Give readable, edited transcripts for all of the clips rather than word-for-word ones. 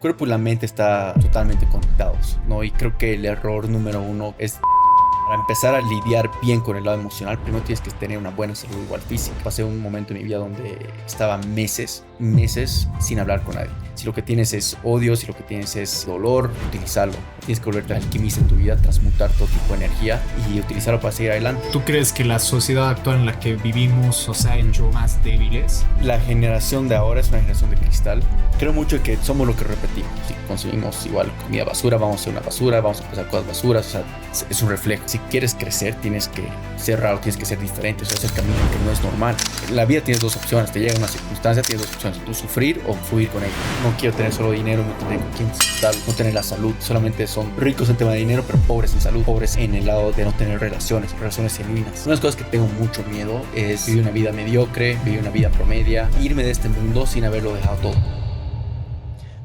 cuerpo y la mente están totalmente conectados, ¿no? Y creo que el error número uno es, para empezar a lidiar bien con el lado emocional, primero tienes que tener una buena salud igual física. Pasé un momento en mi vida donde estaba meses sin hablar con nadie. Si lo que tienes es odio, si lo que tienes es dolor, utilízalo. Tienes que volverte alquimista en tu vida, transmutar todo tipo de energía y utilizarlo para seguir adelante. ¿Tú crees que la sociedad actual en la que vivimos nos ha hecho más débiles? La generación de ahora es una generación de cristal. Creo mucho que somos lo que repetimos. Si consumimos igual comida basura, vamos a hacer una basura, vamos a empezar cosas basuras. O sea, es un reflejo. Si quieres crecer, tienes que ser raro, tienes que ser diferente. O sea, es el camino que no es normal. En la vida tienes dos opciones. Te llega una circunstancia, tienes dos opciones. Tú sufrir o fluir con ella. No quiero tener solo dinero, no tener con quién disfrutar, no tener la salud. Solamente son ricos en tema de dinero, pero pobres en salud. Pobres en el lado de no tener relaciones genuinas. Una de las cosas que tengo mucho miedo es vivir una vida mediocre, vivir una vida promedia, irme de este mundo sin haberlo dejado todo.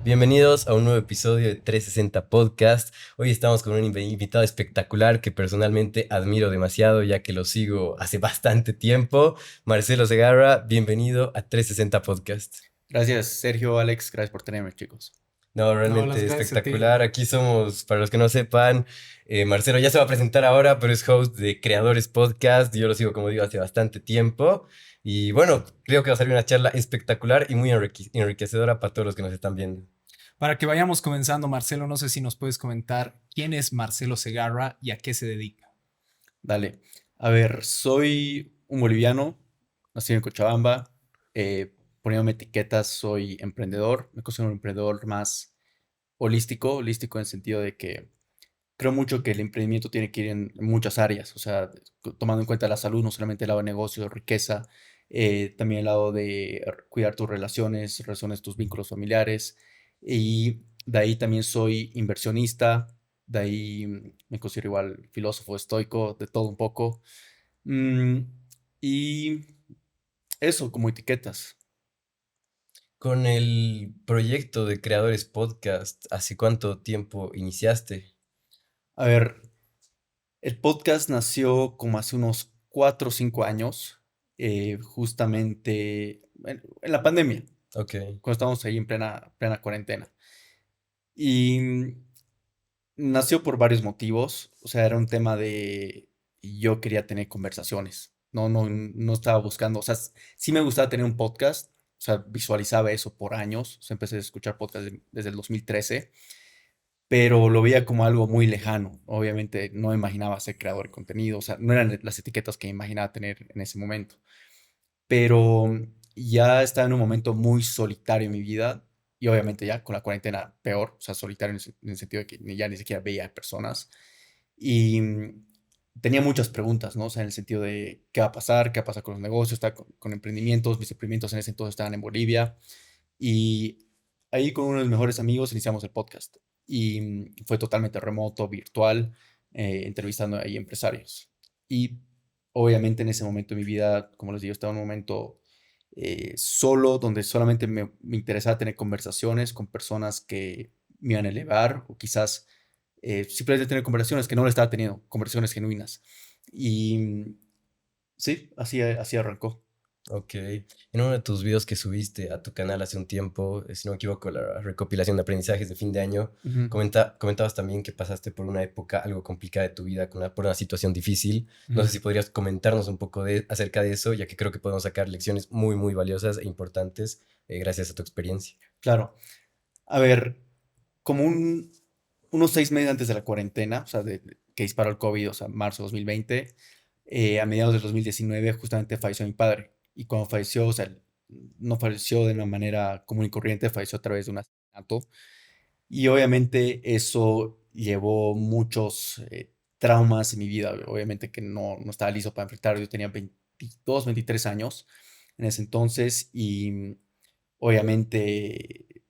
Bienvenidos a un nuevo episodio de 360 Podcast. Hoy estamos con un invitado espectacular que personalmente admiro demasiado, ya que lo sigo hace bastante tiempo. Marcelo Segarra, bienvenido a 360 Podcast. Gracias, Sergio, Alex, gracias por tenerme, chicos. No, realmente espectacular. Aquí somos, para los que no sepan, Marcelo ya se va a presentar ahora, pero es host de Creadores Podcast. Yo lo sigo, como digo, hace bastante tiempo. Y bueno, creo que va a salir una charla espectacular y muy enriquecedora para todos los que nos están viendo. Para que vayamos comenzando, Marcelo, no sé si nos puedes comentar quién es Marcelo Segarra y a qué se dedica. Dale. A ver, soy un boliviano, nacido en Cochabamba. Poniéndome etiquetas, soy emprendedor. Me considero un emprendedor más holístico en el sentido de que creo mucho que el emprendimiento tiene que ir en muchas áreas, o sea, tomando en cuenta la salud, no solamente el lado de negocio, riqueza, también el lado de cuidar tus relaciones, tus vínculos familiares, y de ahí también soy inversionista, de ahí me considero igual filósofo estoico, de todo un poco, mm, y eso como etiquetas. Con el proyecto de Creadores Podcast, ¿hace cuánto tiempo iniciaste? A ver, el podcast nació como hace unos 4 o 5 años, justamente en la pandemia, Ok. cuando estábamos ahí en plena cuarentena. Y nació por varios motivos, o sea, era un tema de yo quería tener conversaciones, no estaba buscando, o sea, sí me gustaba tener un podcast, o sea, visualizaba eso por años, o sea, empecé a escuchar podcast desde el 2013, pero lo veía como algo muy lejano. Obviamente no imaginaba ser creador de contenido, o sea, no eran las etiquetas que imaginaba tener en ese momento. Pero ya estaba en un momento muy solitario en mi vida y obviamente ya con la cuarentena peor, o sea, solitario en el sentido de que ya ni siquiera veía personas y tenía muchas preguntas, ¿no? O sea, en el sentido de qué va a pasar con los negocios, estaba con emprendimientos, mis emprendimientos en ese entonces estaban en Bolivia y ahí con uno de mis mejores amigos iniciamos el podcast y fue totalmente remoto, virtual, entrevistando ahí empresarios. Y obviamente en ese momento de mi vida, como les digo, estaba en un momento solo, donde solamente me interesaba tener conversaciones con personas que me iban a elevar o quizás simplemente tener conversaciones que no le estaba teniendo, conversaciones genuinas. Y sí, así arrancó. Ok. En uno de tus videos que subiste a tu canal hace un tiempo, si no me equivoco, la recopilación de aprendizajes de fin de año, Ujú, comentabas también que pasaste por una época algo complicada de tu vida, por una situación difícil. No sé ujú. si podrías comentarnos un poco acerca de eso, ya que creo que podemos sacar lecciones muy, muy valiosas e importantes gracias a tu experiencia. Claro. A ver, como unos 6 meses antes de la cuarentena, o sea, que disparó el COVID, o sea, marzo de 2020, a mediados del 2019 justamente falleció mi padre. Y cuando falleció, o sea, no falleció de una manera común y corriente, falleció a través de un asesinato. Y obviamente eso llevó muchos traumas en mi vida, obviamente que no estaba listo para enfrentar. Yo tenía 22, 23 años en ese entonces y obviamente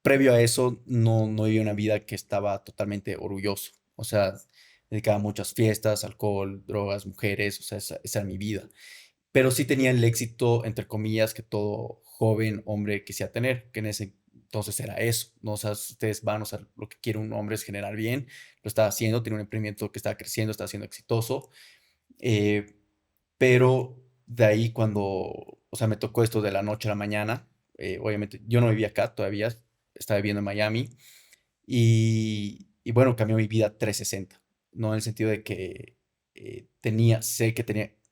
previo a eso no viví una vida que estaba totalmente orgulloso. O sea, me dedicaba a muchas fiestas, alcohol, drogas, mujeres, o sea, esa era mi vida. Pero sí tenía el éxito, entre comillas, que todo joven hombre quisiera tener, que en ese entonces era eso, ¿no? O sea, ustedes van, o sea, lo que quiere un hombre es generar bien, lo estaba haciendo, tiene un emprendimiento que estaba creciendo, estaba siendo exitoso, eh, pero de ahí cuando, o sea, me tocó esto de la noche a la mañana, obviamente yo no vivía acá todavía, estaba viviendo en Miami y bueno, cambió mi vida 360, ¿no? En el sentido de que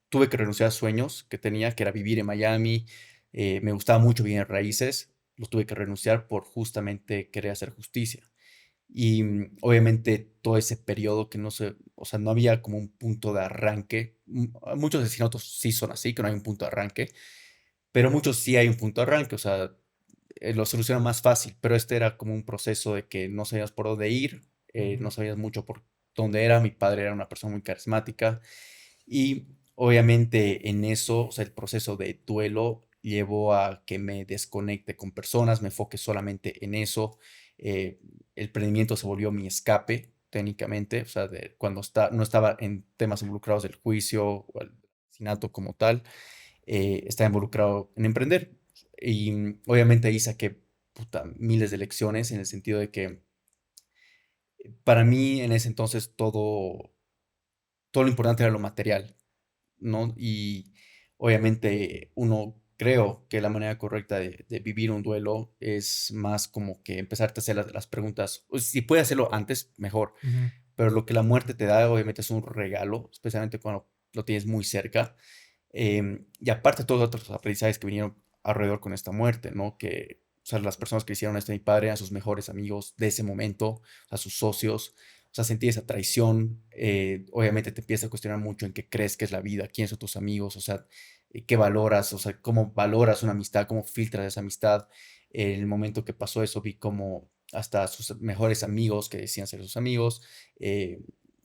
tuve que renunciar a sueños que tenía, que era vivir en Miami. Me gustaba mucho vivir en raíces, los tuve que renunciar por justamente querer hacer justicia. Y obviamente todo ese periodo que no se, o sea, no había como un punto de arranque. Muchos asesinatos sí son así, que no hay un punto de arranque, pero muchos sí hay un punto de arranque, o sea, lo solucionan más fácil, pero este era como un proceso de que no sabías por dónde ir, no sabías mucho por dónde era. Mi padre era una persona muy carismática y obviamente en eso, o sea, el proceso de duelo llevó a que me desconecte con personas, me enfoque solamente en eso. eh, el emprendimiento se volvió mi escape, técnicamente, o sea, cuando no estaba en temas involucrados del juicio o el asesinato como tal, estaba involucrado en emprender. Y obviamente ahí saqué puta, miles de lecciones en el sentido de que para mí en ese entonces todo lo importante era lo material, ¿no? Y obviamente uno creo que la manera correcta de vivir un duelo es más como que empezarte a hacer las preguntas. Si puedes hacerlo antes, mejor. Ujú. Pero lo que la muerte te da, obviamente, es un regalo, especialmente cuando lo tienes muy cerca. Y aparte, todos los otros aprendizajes que vinieron alrededor con esta muerte, ¿no? Que, o sea, las personas que hicieron esto a mi padre eran sus mejores amigos de ese momento, a sus socios. O sea, sentí esa traición. Obviamente te empiezas a cuestionar mucho en qué crees que es la vida, quiénes son tus amigos, o sea, qué valoras, o sea, cómo valoras una amistad, cómo filtras esa amistad. En el momento que pasó eso, vi como hasta sus mejores amigos, que decían ser sus amigos, eh,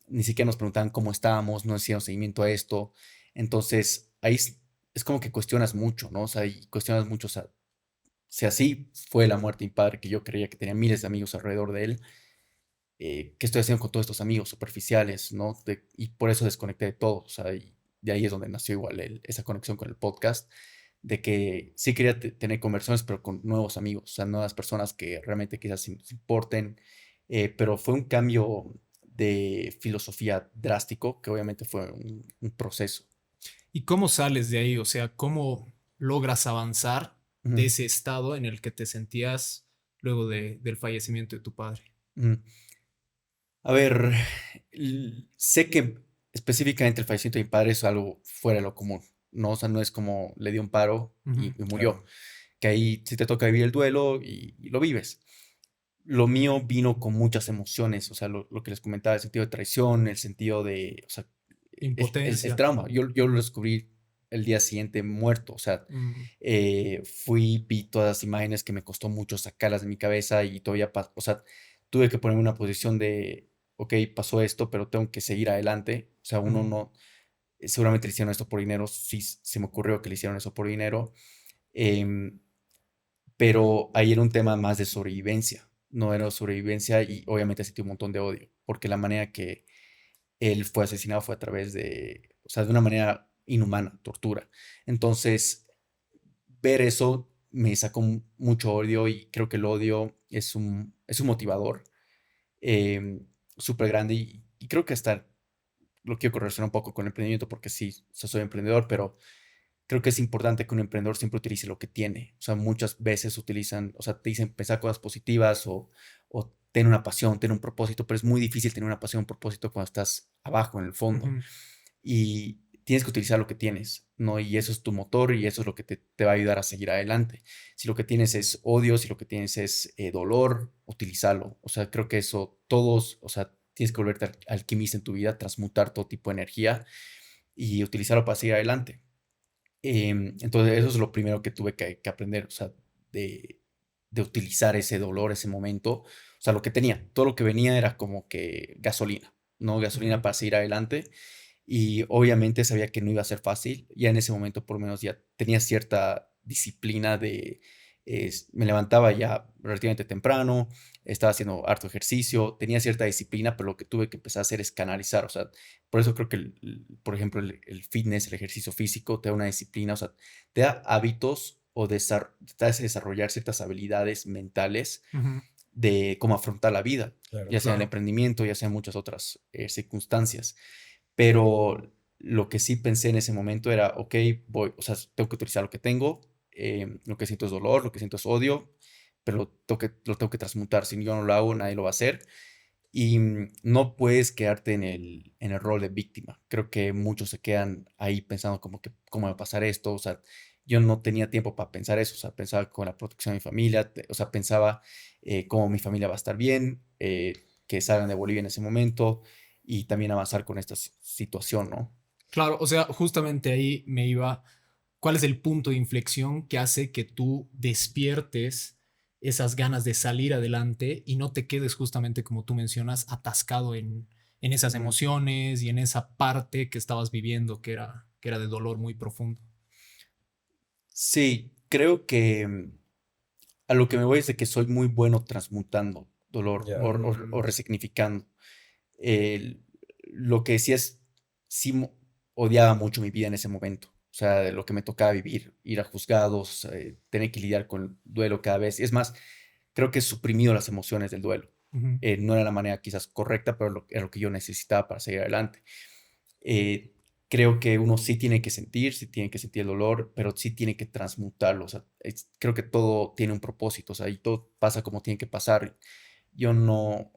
ni siquiera nos preguntaban cómo estábamos, no hacían seguimiento a esto. Entonces, ahí es como que cuestionas mucho, ¿no? O sea, y cuestionas mucho, o sea, si así fue la muerte de mi padre, que yo creía que tenía miles de amigos alrededor de él, ¿qué estoy haciendo con todos estos amigos superficiales, ¿no? Y por eso desconecté de todo, o sea, y de ahí es donde nació igual esa conexión con el podcast, de que sí quería tener conversaciones, pero con nuevos amigos, o sea, nuevas personas que realmente quizás se importen, pero fue un cambio de filosofía drástico, que obviamente fue un proceso. ¿Y cómo sales de ahí? O sea, ¿cómo logras avanzar de Ujú, ese estado en el que te sentías luego del fallecimiento de tu padre? ujú. A ver, sé que específicamente el fallecimiento de mi padre es algo fuera de lo común, ¿no? O sea, no es como le dio un paro Ujú. y murió, Claro. que ahí sí te toca vivir el duelo y lo vives. Lo mío vino con muchas emociones, o sea, lo que les comentaba, el sentido de traición, el sentido de, o sea, el Impotencia. trauma. Yo lo descubrí el día siguiente muerto, o sea, Mm, vi todas las imágenes que me costó mucho sacarlas de mi cabeza y todavía, o sea, tuve que ponerme en una posición de, ok, pasó esto, pero tengo que seguir adelante. O sea, uno ujú. no, seguramente le hicieron esto por dinero, sí se me ocurrió que le hicieron eso por dinero, em, pero ahí era un tema más de sobrevivencia, no era sobrevivencia y obviamente sentí un montón de odio, porque la manera que él fue asesinado fue a través de, o sea, de una manera inhumana, tortura. Entonces, ver eso me sacó mucho odio y creo que el odio es un motivador súper grande y creo que hasta lo quiero correlacionar un poco con el emprendimiento porque sí, o sea, soy emprendedor, pero creo que es importante que un emprendedor siempre utilice lo que tiene. O sea, muchas veces utilizan, o sea, te dicen pensar cosas positivas o tener una pasión, tener un propósito, pero es muy difícil tener una pasión, un propósito cuando estás abajo en el fondo. Ujú. Y tienes que utilizar lo que tienes, ¿no? Y eso es tu motor y eso es lo que te va a ayudar a seguir adelante. Si lo que tienes es odio, si lo que tienes es dolor, utilízalo. O sea, creo que eso todos, o sea, tienes que volverte alquimista en tu vida, transmutar todo tipo de energía y utilizarlo para seguir adelante. Entonces, eso es lo primero que tuve que aprender, o sea, de, de utilizar ese dolor, ese momento, o sea, lo que tenía, todo lo que venía era como que gasolina, ¿no? Gasolina Ujú. para seguir adelante y obviamente sabía que no iba a ser fácil, ya en ese momento por lo menos ya tenía cierta disciplina me levantaba ya relativamente temprano, estaba haciendo harto ejercicio, tenía cierta disciplina, pero lo que tuve que empezar a hacer es canalizar, o sea, por eso creo que, por ejemplo, el fitness, el ejercicio físico, te da una disciplina, o sea, te da hábitos o te hace desarrollar ciertas habilidades mentales Ujú. de cómo afrontar la vida, Claro. ya sea en el Claro. emprendimiento, ya sea en muchas otras circunstancias. Pero lo que sí pensé en ese momento era, ok, o sea, tengo que utilizar lo que tengo, lo que siento es dolor, lo que siento es odio, pero lo tengo que transmutar. Si yo no lo hago, nadie lo va a hacer. Y no puedes quedarte en el rol de víctima. Creo que muchos se quedan ahí pensando como que, ¿cómo va a pasar esto? O sea, yo no tenía tiempo para pensar eso. O sea, pensaba con la protección de mi familia. O sea, pensaba cómo mi familia va a estar bien, que salgan de Bolivia en ese momento y también avanzar con esta situación, ¿no? Claro, o sea, justamente ahí me iba. ¿Cuál es el punto de inflexión que hace que tú despiertes esas ganas de salir adelante y no te quedes justamente, como tú mencionas, atascado en esas Ujú. emociones y en esa parte que estabas viviendo que era de dolor muy profundo? Sí, creo que a lo que me voy es de que soy muy bueno transmutando dolor Ya. o resignificando. El- lo que decía es, sí odiaba mucho mi vida en ese momento. O sea, de lo que me tocaba vivir, ir a juzgados, tener que lidiar con el duelo cada vez. Es más, creo que he suprimido las emociones del duelo. Ujú. No era la manera quizás correcta, pero era lo que yo necesitaba para seguir adelante. Eh, creo que uno sí tiene que sentir el dolor, pero sí tiene que transmutarlo. O sea, creo que todo tiene un propósito, o sea, y todo pasa como tiene que pasar. Yo no,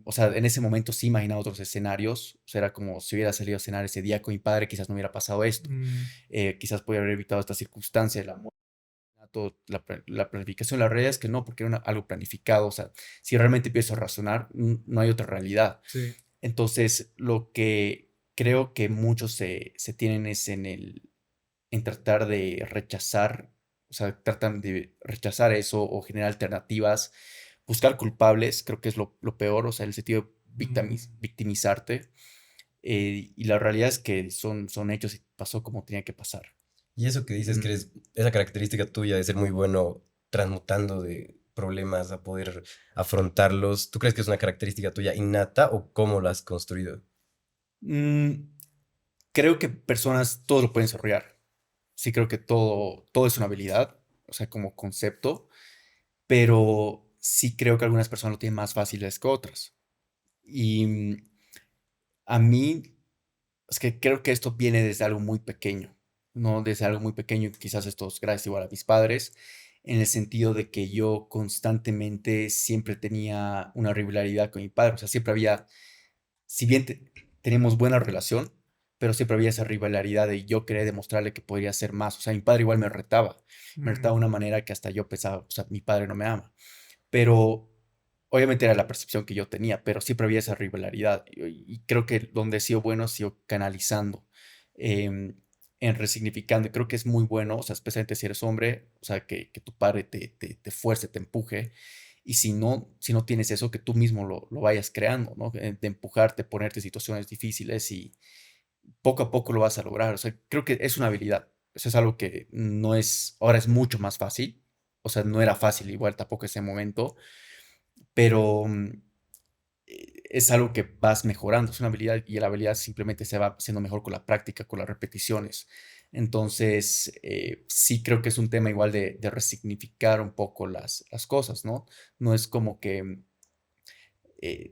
o sea, en ese momento sí imaginaba otros escenarios, o sea, era como si hubiera salido a cenar ese día con mi padre, quizás no hubiera pasado esto, Mm, quizás podría haber evitado esta circunstancia, la muerte, la planificación. La realidad es que no, porque era algo planificado, o sea, si realmente empiezo a razonar, no hay otra realidad. sí. Entonces, lo que creo que muchos se tienen es en tratar de rechazar, o sea, tratan de rechazar eso o generar alternativas, buscar culpables, creo que es lo peor, o sea, el sentido de Mm, victimizarte. Y la realidad es que son hechos y pasó como tenía que pasar. Y eso que dices que Mm, eres, esa característica tuya de ser muy bueno transmutando de problemas a poder afrontarlos, ¿tú crees que es una característica tuya innata o cómo la has construido? mm, creo que personas todo lo pueden desarrollar. Sí, creo que todo es una habilidad, o sea, como concepto, pero sí creo que algunas personas lo tienen más fáciles que otras. Y a mí, es que creo que esto viene desde algo muy pequeño, ¿no? Desde algo muy pequeño, quizás esto es gracias igual a mis padres, en el sentido de que yo constantemente siempre tenía una rivalidad con mi padre, o sea, siempre había, si bien tenemos buena relación, pero siempre había esa rivalidad de yo querer demostrarle que podría hacer más, o sea, mi padre igual me retaba de mm, una manera que hasta yo pensaba, o sea, mi padre no me ama. Pero obviamente era la percepción que yo tenía, pero siempre había esa rivalidad. Y creo que donde he sido bueno, he sido canalizando, em, en resignificando. Y creo que es muy bueno, o sea, especialmente si eres hombre, o sea, que tu padre te fuerce, te empuje. Y si no tienes eso, que tú mismo lo vayas creando, ¿no? De empujarte, ponerte en situaciones difíciles y poco a poco lo vas a lograr. O sea, creo que es una habilidad. Eso es algo que no es, ahora es mucho más fácil. O sea, no era fácil igual tampoco ese momento, pero es algo que vas mejorando, es una habilidad y la habilidad simplemente se va haciendo mejor con la práctica, con las repeticiones. Entonces, sí creo que es un tema igual de resignificar un poco las cosas, ¿no? No es como que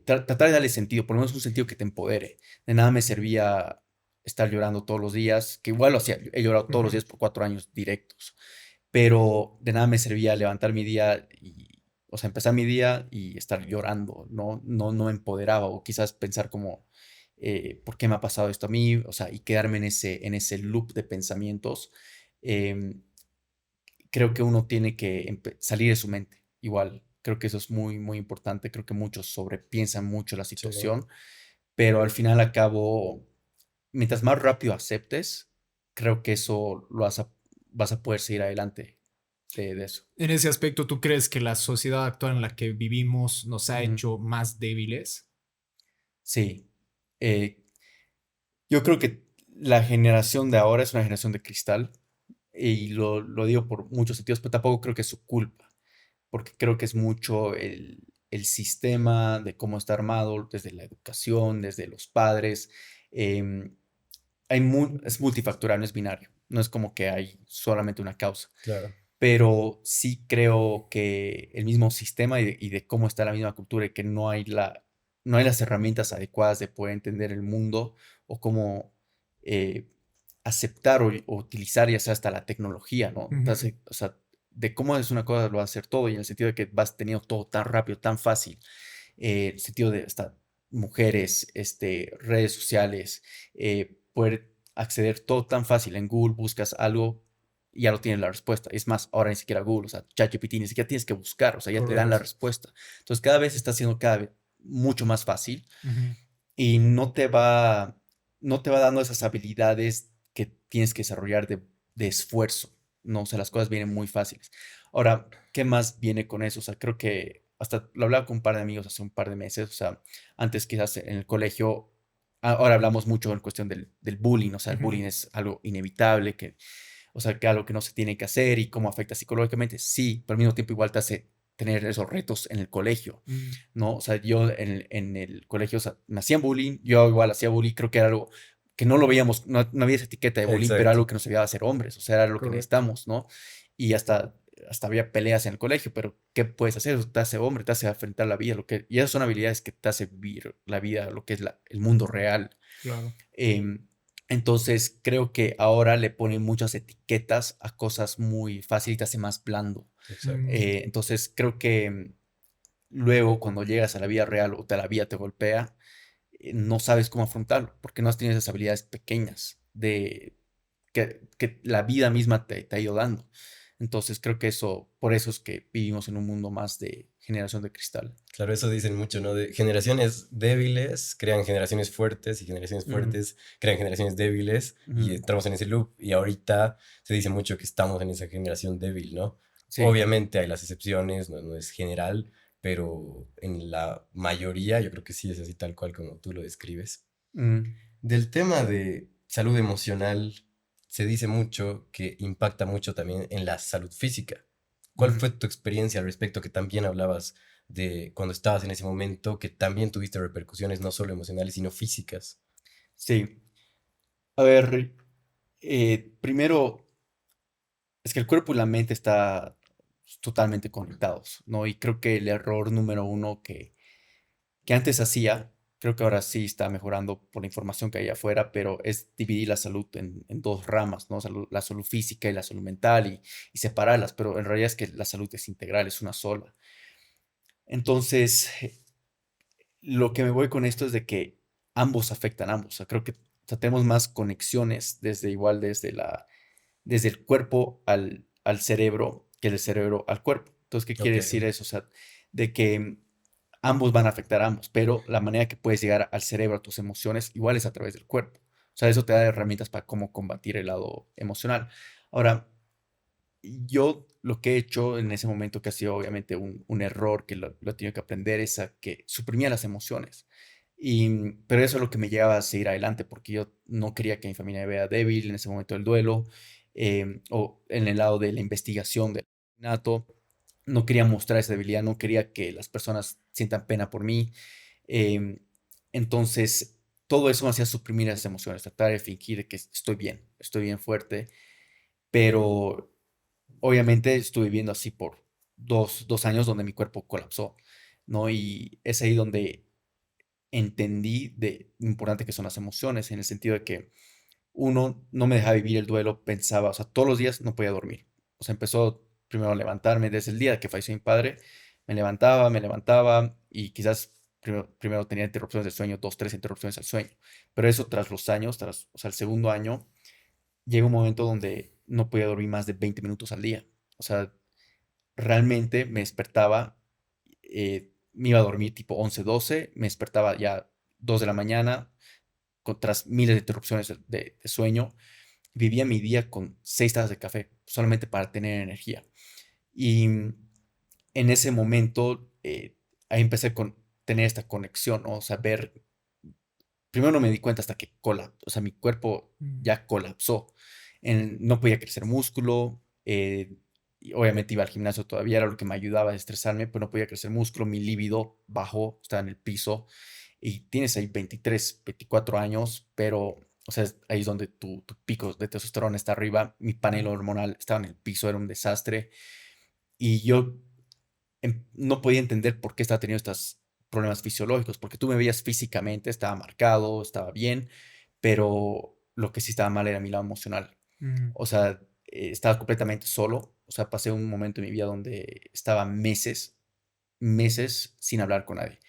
tratar de darle sentido, por lo menos un sentido que te empodere. De nada me servía estar llorando todos los días, que igual lo hacía, he llorado todos los ujú. días por 4 años directos, pero de nada me servía levantar mi día y, o sea, empezar mi día y estar llorando, no me empoderaba, o quizás pensar como, ¿por qué me ha pasado esto a mí? O sea, y quedarme en ese loop de pensamientos. em, Creo que uno tiene que salir de su mente, igual. Creo que eso es muy, muy importante. Creo que muchos sobrepiensan mucho la Sí. situación, pero al final a cabo, mientras más rápido aceptes, creo que eso vas a poder seguir adelante de eso. En ese aspecto, ¿tú crees que la sociedad actual en la que vivimos nos ha Ujú. hecho más débiles? Sí. Eh, yo creo que la generación de ahora es una generación de cristal y lo digo por muchos sentidos, pero tampoco creo que es su culpa, porque creo que es mucho el sistema de cómo está armado, desde la educación, desde los padres. em, es multifactorial, no es binario, no es como que hay solamente una causa, Claro. pero sí creo que el mismo sistema y de cómo está la misma cultura y que no hay las herramientas adecuadas de poder entender el mundo o cómo aceptar o utilizar ya sea hasta la tecnología, ¿no? Ujú. Entonces, o sea, de cómo es una cosa lo va a hacer todo y en el sentido de que vas teniendo todo tan rápido, tan fácil. El sentido de hasta mujeres, redes sociales, poder acceder todo tan fácil. En Google buscas algo y ya lo tienes la respuesta. Es más, ahora ni siquiera Google, o sea, ChatGPT, ni siquiera tienes que buscar, o sea, ya te dan la Correcto. respuesta. Entonces, cada vez está siendo cada vez mucho más fácil Ujú. y no te va dando esas habilidades que tienes que desarrollar de esfuerzo, ¿no? O sea, las cosas vienen muy fáciles. Ahora, ¿qué más viene con eso? O sea, creo que hasta lo hablaba con un par de amigos hace un par de meses, o sea, antes quizás en el colegio, ahora hablamos mucho en cuestión del bullying, o sea, el Ujú. bullying es algo inevitable, que, o sea, que algo que no se tiene que hacer y cómo afecta psicológicamente, sí, pero al mismo tiempo igual te hace tener esos retos en el colegio, Mm. ¿no? O sea, yo en el colegio, o sea, me hacían bullying, yo igual hacía bullying, creo que era algo que no lo veíamos, no había esa etiqueta de bullying, pero Exacto. algo que nos ayudaba a ser hombres, o sea, era lo que Correcto. necesitamos, ¿no? Y hasta había peleas en el colegio, pero ¿qué puedes hacer? Eso te hace hombre, te hace enfrentar la vida, y esas son habilidades que te hace vivir la vida, lo que es el mundo real. Claro. Em, entonces, creo que ahora le ponen muchas etiquetas a cosas muy fáciles y te hace más blando. Exacto. Mm. Entonces, creo que luego cuando llegas a la vida real o la vida te golpea, no sabes cómo afrontarlo, porque no has tenido esas habilidades pequeñas que la vida misma te ha ido dando. Entonces creo que por eso es que vivimos en un mundo más de generación de cristal. Claro, eso dicen mucho, ¿no? De generaciones débiles crean generaciones fuertes y generaciones Ujú, fuertes crean generaciones débiles y ujú, entramos en ese loop y ahorita se dice mucho que estamos en esa generación débil, ¿no? sí. Obviamente hay las excepciones, no es general, pero en la mayoría yo creo que sí es así tal cual como tú lo describes. Mm, Del tema de salud emocional, se dice mucho que impacta mucho también en la salud física. ¿Cuál ujú, fue tu experiencia al respecto? Que también hablabas de cuando estabas en ese momento, que también tuviste repercusiones no solo emocionales, sino físicas. sí. A ver, primero, es que el cuerpo y la mente están totalmente conectados, ¿no? Y creo que el error número uno que antes hacía, creo que ahora sí está mejorando por la información que hay afuera, pero es dividir la salud en dos ramas, ¿no? La salud física y la salud mental y separarlas, pero en realidad es que la salud es integral, es una sola. Entonces, lo que me voy con esto es de que ambos afectan a ambos. O sea, creo que o sea, tenemos más conexiones desde el cuerpo al cerebro que del cerebro al cuerpo. Entonces, ¿qué quiere Ok, decir eso? O sea, de que ambos van a afectar a ambos, pero la manera que puedes llegar al cerebro, a tus emociones, igual es a través del cuerpo. O sea, eso te da herramientas para cómo combatir el lado emocional. Ahora, yo lo que he hecho en ese momento, que ha sido obviamente un error, que lo he tenido que aprender, es a que suprimía las emociones. Pero eso es lo que me llevaba a seguir adelante, porque yo no quería que mi familia me vea débil en ese momento del duelo, o en el lado de la investigación del asesinato. No quería mostrar esa debilidad, no quería que las personas sientan pena por mí. em, entonces, todo eso me hacía suprimir esas emociones, tratar de fingir que estoy bien fuerte, pero obviamente estuve viviendo así por dos años donde mi cuerpo colapsó, ¿no? Y es ahí donde entendí de lo importante que son las emociones, en el sentido de que uno no me dejaba vivir el duelo, pensaba, o sea, todos los días no podía dormir. O sea, empezó primero a levantarme desde el día que falleció mi padre, me levantaba y quizás primero tenía interrupciones del sueño, dos, tres interrupciones al sueño. Pero eso tras los años, o sea, el segundo año, llega un momento donde no podía dormir más de 20 minutos al día. O sea, realmente me despertaba, me iba a dormir tipo 11 12 me despertaba ya 2 de la mañana, tras miles de interrupciones de sueño, vivía mi día con 6 tazas de café, solamente para tener energía. Y en ese momento, ahí empecé con tener esta conexión, ¿no? O sea, primero no me di cuenta hasta que o sea, mi cuerpo Mm. ya colapsó. No podía crecer músculo, y obviamente iba al gimnasio todavía, era lo que me ayudaba a estresarme, pero no podía crecer músculo, mi líbido bajó, estaba en el piso, y tienes ahí 23 24 años, pero, o sea, ahí es donde tu pico de testosterona está arriba, mi panel Mm. hormonal estaba en el piso, era un desastre, y yo no podía entender por qué estaba teniendo estos problemas fisiológicos, porque tú me veías físicamente, estaba marcado, estaba bien, pero lo que sí estaba mal era mi lado emocional. Mm. O sea, estaba completamente solo. O sea, pasé un momento en mi vida donde estaba meses sin hablar con nadie.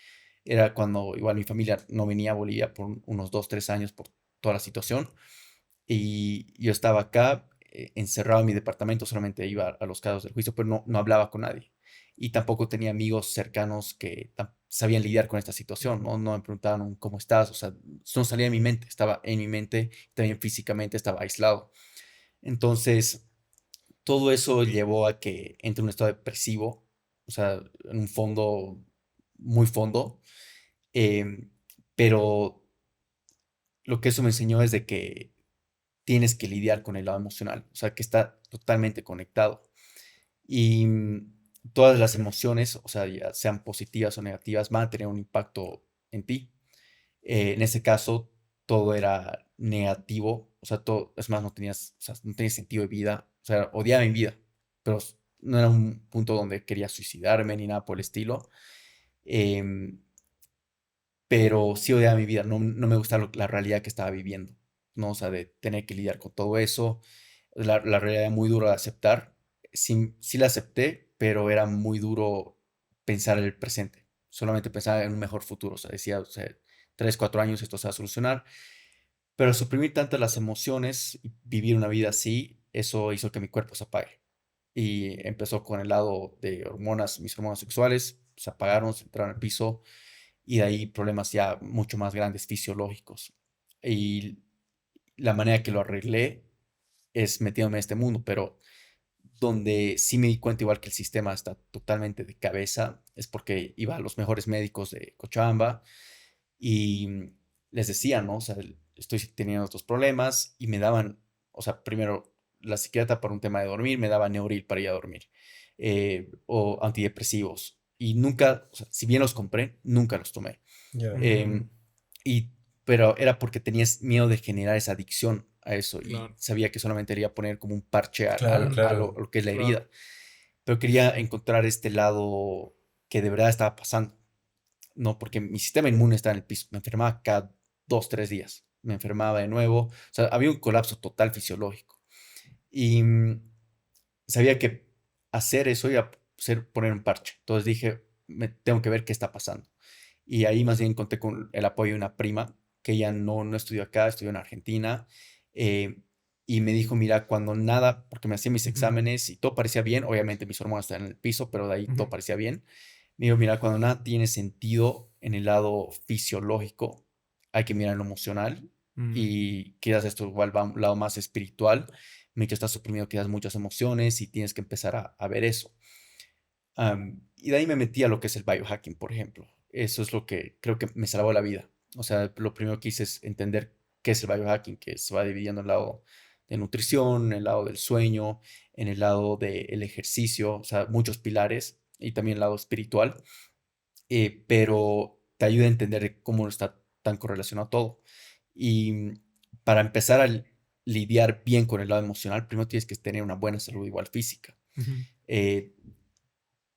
Era cuando igual mi familia no venía a Bolivia por unos 2, 3 años por toda la situación. Y yo estaba acá, encerrado en mi departamento, solamente iba a los casos del juicio, pero no hablaba con nadie. Y tampoco tenía amigos cercanos que sabían lidiar con esta situación, ¿no? No me preguntaban cómo estás, o sea, no salía de mi mente, estaba en mi mente, también físicamente estaba aislado. Entonces, todo eso llevó a que entre en un estado depresivo, o sea, en un fondo, muy fondo, em, pero lo que eso me enseñó es de que tienes que lidiar con el lado emocional, o sea, que está totalmente conectado. Y todas las emociones, o sea, ya sean positivas o negativas, van a tener un impacto en ti. En ese caso, todo era negativo, o sea, todo, es más, o sea, no tenía sentido de vida, o sea, odiaba mi vida, pero no era un punto donde quería suicidarme ni nada por el estilo. em, pero sí odiaba mi vida, no me gustaba la realidad que estaba viviendo, ¿no? O sea, de tener que lidiar con todo eso, la realidad muy dura de aceptar. Sí, sí la acepté, pero era muy duro pensar en el presente, solamente pensar en un mejor futuro, o sea, decía, o sea, 3, 4 años esto se va a solucionar, pero suprimir tantas las emociones y vivir una vida así, eso hizo que mi cuerpo se apague. Y empezó con el lado de hormonas, mis hormonas sexuales se apagaron, se entraron al piso, y de ahí problemas ya mucho más grandes fisiológicos. Y la manera que lo arreglé es metiéndome en este mundo, pero donde sí me di cuenta igual que el sistema está totalmente de cabeza, es porque iba a los mejores médicos de Cochabamba y les decía, ¿no? O sea, estoy teniendo estos problemas y me daban, o sea, primero la psiquiatra para un tema de dormir, me daba Neuril para ir a dormir, o antidepresivos. Y nunca, o sea, si bien los compré, nunca los tomé. Ya. Mm, Em, y, pero era porque tenías miedo de generar esa adicción a eso y claro, sabía que solamente quería poner como un parche a, Claro, a claro. lo que es la claro. herida. Pero quería encontrar este lado que de verdad estaba pasando, ¿no? Porque mi sistema inmune estaba en el piso. Me enfermaba cada 2, 3 días. Me enfermaba de nuevo. O sea, había un colapso total fisiológico. Y sabía que hacer eso iba a ser poner un parche. Entonces dije, tengo que ver qué está pasando. Y ahí más bien conté con el apoyo de una prima, que ella no estudió acá, estudió en Argentina. eh, y me dijo, mira, cuando nada, porque me hacía mis Ujú, exámenes y todo parecía bien, obviamente mis hormonas estaban en el piso, pero de ahí todo ujú, parecía bien. Me dijo, mira, cuando nada tiene sentido en el lado fisiológico, hay que mirar en lo emocional mm, y quizás esto igual va a un lado más espiritual. Me dijo, estás suprimido quizás muchas emociones y tienes que empezar a ver eso. Y de ahí me metí a lo que es el biohacking, por ejemplo. Eso es lo que creo que me salvó la vida. O sea, lo primero que hice es entender qué es el biohacking, que se va dividiendo en el lado de nutrición, en el lado del sueño, en el lado del ejercicio, o sea, muchos pilares y también el lado espiritual, pero te ayuda a entender cómo está tan correlacionado todo. Y para empezar a lidiar bien con el lado emocional, primero tienes que tener una buena salud igual física. ujú, Eh,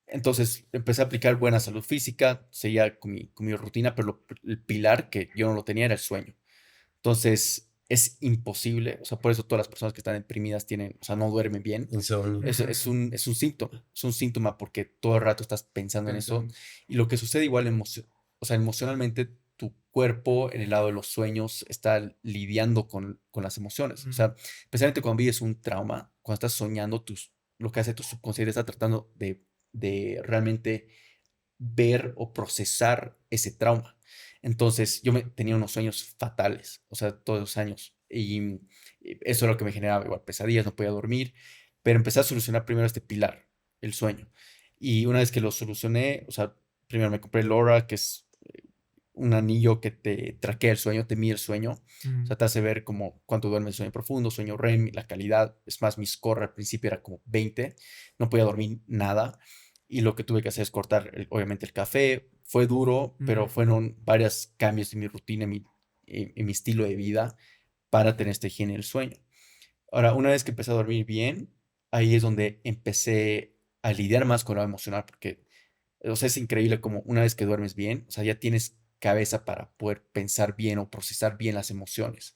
entonces empecé a aplicar buena salud física, seguía con mi rutina, pero el pilar que yo no lo tenía era el sueño. Entonces es imposible, o sea, por eso todas las personas que están deprimidas tienen, o sea, no duermen bien. Insomnio. Eso mm, es un síntoma porque todo el rato estás pensando en eso. pensando. Y lo que sucede igual, o sea, emocionalmente, tu cuerpo en el lado de los sueños está lidiando con las emociones. O Mm, sea, especialmente cuando vives un trauma, cuando estás soñando, lo que hace tu subconsciente está tratando de realmente ver o procesar ese trauma. Entonces, tenía unos sueños fatales, o sea, todos los años. Y eso es lo que me generaba igual pesadillas, no podía dormir, pero empecé a solucionar primero este pilar, el sueño. Y una vez que lo solucioné, o sea, primero me compré el Aura, que es un anillo que te traquea el sueño, te mide el sueño, o mm, sea, te hace ver como cuánto duermes, sueño profundo, sueño REM, la calidad. Es más, mi score al principio era como 20, no podía dormir nada. Y lo que tuve que hacer es cortar, obviamente, el café. Fue duro, pero mm, fueron varios cambios en mi rutina, en mi estilo de vida para tener esta higiene del sueño. Ahora, una vez que empecé a dormir bien, ahí es donde empecé a lidiar más con lo emocional, porque, o sea, es increíble como una vez que duermes bien, o sea, ya tienes cabeza para poder pensar bien o procesar bien las emociones.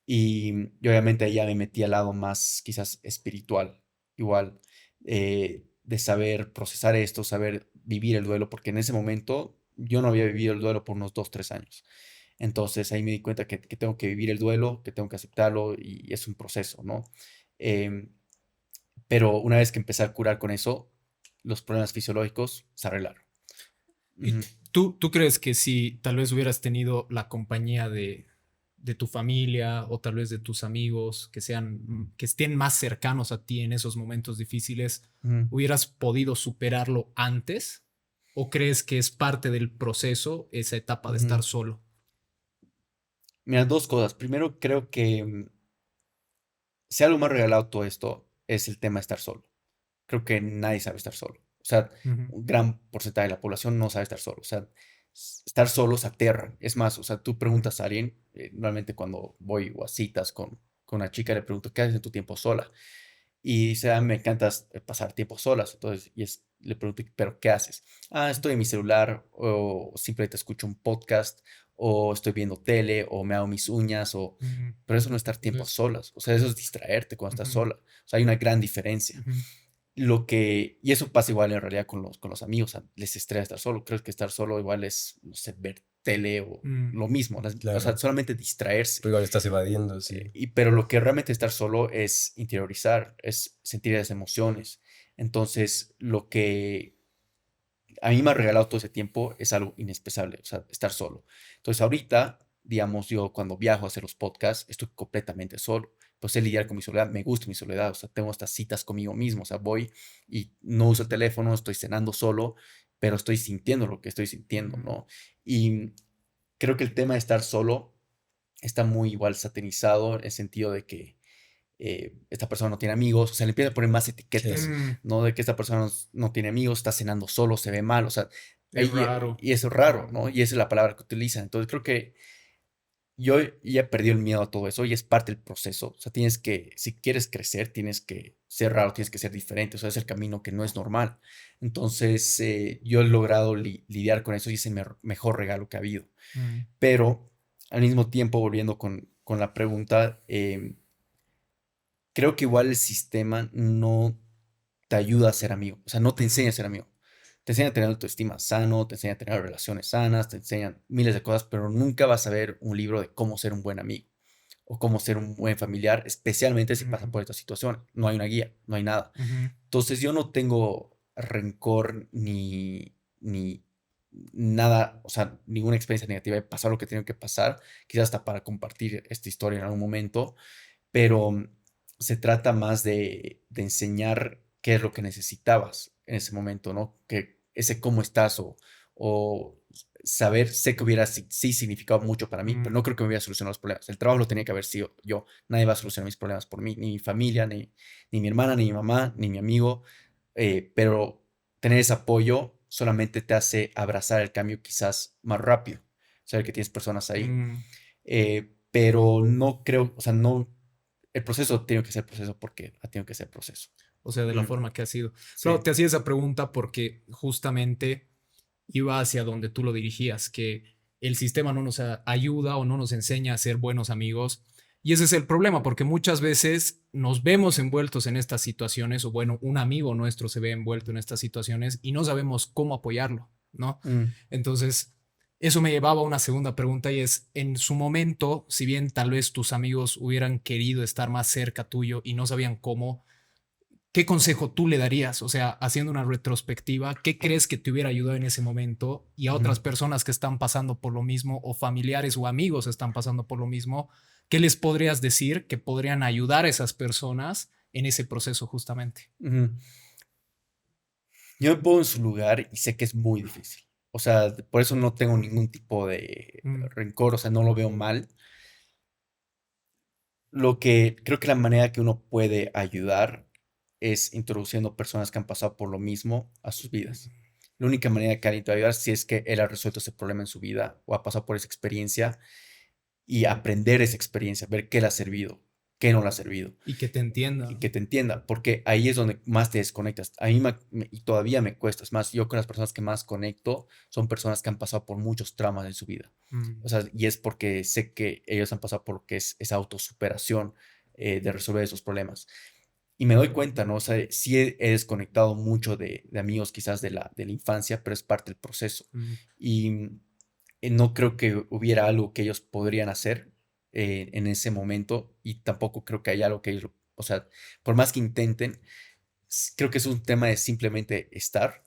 Y obviamente ahí ya me metí al lado más quizás espiritual, igual, de saber procesar esto, saber vivir el duelo, porque en ese momento yo no había vivido el duelo por unos 2, 3 años. Entonces ahí me di cuenta que tengo que vivir el duelo, que tengo que aceptarlo y es un proceso, ¿no? Em, pero una vez que empecé a curar con eso, los problemas fisiológicos se arreglaron. ¿Y Ujú, tú crees que si tal vez hubieras tenido la compañía de tu familia o tal vez de tus amigos que sean, que estén más cercanos a ti en esos momentos difíciles, ujú, hubieras podido superarlo antes? ¿O crees que es parte del proceso esa etapa de estar ujú. solo? Mira, dos cosas. Primero, creo que si algo me ha regalado todo esto es el tema de estar solo. Creo que nadie sabe estar solo. O sea, Ujú, un gran porcentaje de la población no sabe estar solo. O sea, estar solo se aterra. Es más, o sea, tú ujú, preguntas a alguien, normalmente cuando voy o a citas con una chica, le pregunto, ¿qué haces en tu tiempo sola? Y dice, me encanta pasar tiempo solas. Entonces, le pregunto, ¿pero qué haces? Estoy en mi celular, o simplemente escucho un podcast, o estoy viendo tele, o me hago mis uñas, ujú. pero eso no es estar tiempo a Entonces, solas. O sea, eso es distraerte cuando estás ujú, sola. O sea, hay una gran diferencia. ujú, Y eso pasa igual en realidad con los amigos, o sea, les estresa estar solo. Creo que estar solo igual es, no sé, ver tele o mm, lo mismo, o sea, Claro. solamente distraerse. Pero igual estás evadiendo, sí. Pero lo que realmente estar solo es interiorizar, es sentir las emociones. Entonces, lo que a mí me ha regalado todo ese tiempo es algo inexpresable, o sea, estar solo. Entonces, ahorita, digamos, yo cuando viajo a hacer los podcasts, estoy completamente solo. Pues sé lidiar con mi soledad, me gusta mi soledad, o sea, tengo estas citas conmigo mismo, o sea, voy y no uso el teléfono, estoy cenando solo, pero estoy sintiendo lo que estoy sintiendo, mm, ¿no? Y creo que el tema de estar solo está muy igual satanizado en el sentido de que esta persona no tiene amigos, o sea, le empiezan a poner más etiquetas, Sí. mm. ¿no? De que esta persona no tiene amigos, está cenando solo, se ve mal, o sea, Es raro. y eso es raro, ¿no? Y esa es la palabra que utilizan. Entonces creo que yo ya he perdido el miedo a todo eso y es parte del proceso. O sea, tienes que, si quieres crecer, tienes que ser raro, tienes que ser diferente, o sea, es el camino que no es normal. Entonces, yo he logrado lidiar con eso y es el mejor regalo que ha habido. Mm, Pero al mismo tiempo, volviendo con la pregunta, creo que igual el sistema no te ayuda a ser amigo, o sea, no te enseña mm, a ser amigo. Te enseña a tener autoestima sano, te enseña a tener relaciones sanas, te enseñan miles de cosas, pero nunca vas a ver un libro de cómo ser un buen amigo o cómo ser un buen familiar, especialmente si pasa mm, por esta situación. No hay una guía, no hay nada. ujú. Entonces yo no tengo rencor ni nada, o sea, ninguna experiencia negativa de pasar lo que tiene que pasar, quizás hasta para compartir esta historia en algún momento, pero se trata más de enseñar qué es lo que necesitabas en ese momento, ¿no? Que ese cómo estás o saber, sé que hubiera sí significado mucho para mí, pero Mm, no creo que me hubiera solucionado los problemas. El trabajo lo tenía que haber sido yo. Nadie va a solucionar mis problemas por mí, ni mi familia, ni mi hermana, ni mi mamá, ni mi amigo. Pero tener ese apoyo solamente te hace abrazar el cambio quizás más rápido. Saber que tienes personas ahí. mm. Pero no creo, o sea, no, el proceso tiene que ser proceso porque ha tenido que ser proceso. O sea, de la Ujú, forma que ha sido. Claro, sí. te hacía esa pregunta porque justamente iba hacia donde tú lo dirigías, que el sistema no nos ayuda o no nos enseña a ser buenos amigos. Y ese es el problema, porque muchas veces nos vemos envueltos en estas situaciones, o bueno, un amigo nuestro se ve envuelto en estas situaciones y no sabemos cómo apoyarlo, ¿no? Mm, Entonces, eso me llevaba a una segunda pregunta y es, en su momento, si bien tal vez tus amigos hubieran querido estar más cerca tuyo y no sabían cómo, ¿qué consejo tú le darías? O sea, haciendo una retrospectiva, ¿qué crees que te hubiera ayudado en ese momento? Y a ujú. otras personas que están pasando por lo mismo, o familiares o amigos están pasando por lo mismo, ¿qué les podrías decir que podrían ayudar a esas personas en ese proceso justamente? Ujú. Yo me pongo en su lugar y sé que es muy difícil. O sea, por eso no tengo ningún tipo de Mm, rencor, o sea, no lo veo mal. Lo que creo que la manera que uno puede ayudar es introduciendo personas que han pasado por lo mismo a sus vidas. La única manera que alguien te va a ayudar si es que él ha resuelto ese problema en su vida o ha pasado por esa experiencia y aprender esa experiencia, ver qué le ha servido. qué no le ha servido. Y que te entienda. Y que te entienda, porque ahí es donde más te desconectas. A mí y todavía me cuesta. Es más, yo con las personas que más conecto son personas que han pasado por muchos traumas en su vida. O sea, y es porque sé que ellos han pasado por lo que es esa autosuperación de resolver esos problemas. Y me doy cuenta, ¿no? O sea, sí he desconectado mucho de amigos quizás de la infancia, pero es parte del proceso. Y no creo que hubiera algo que ellos podrían hacer en ese momento y tampoco creo que haya algo que ellos, o sea, por más que intenten, creo que es un tema de simplemente estar,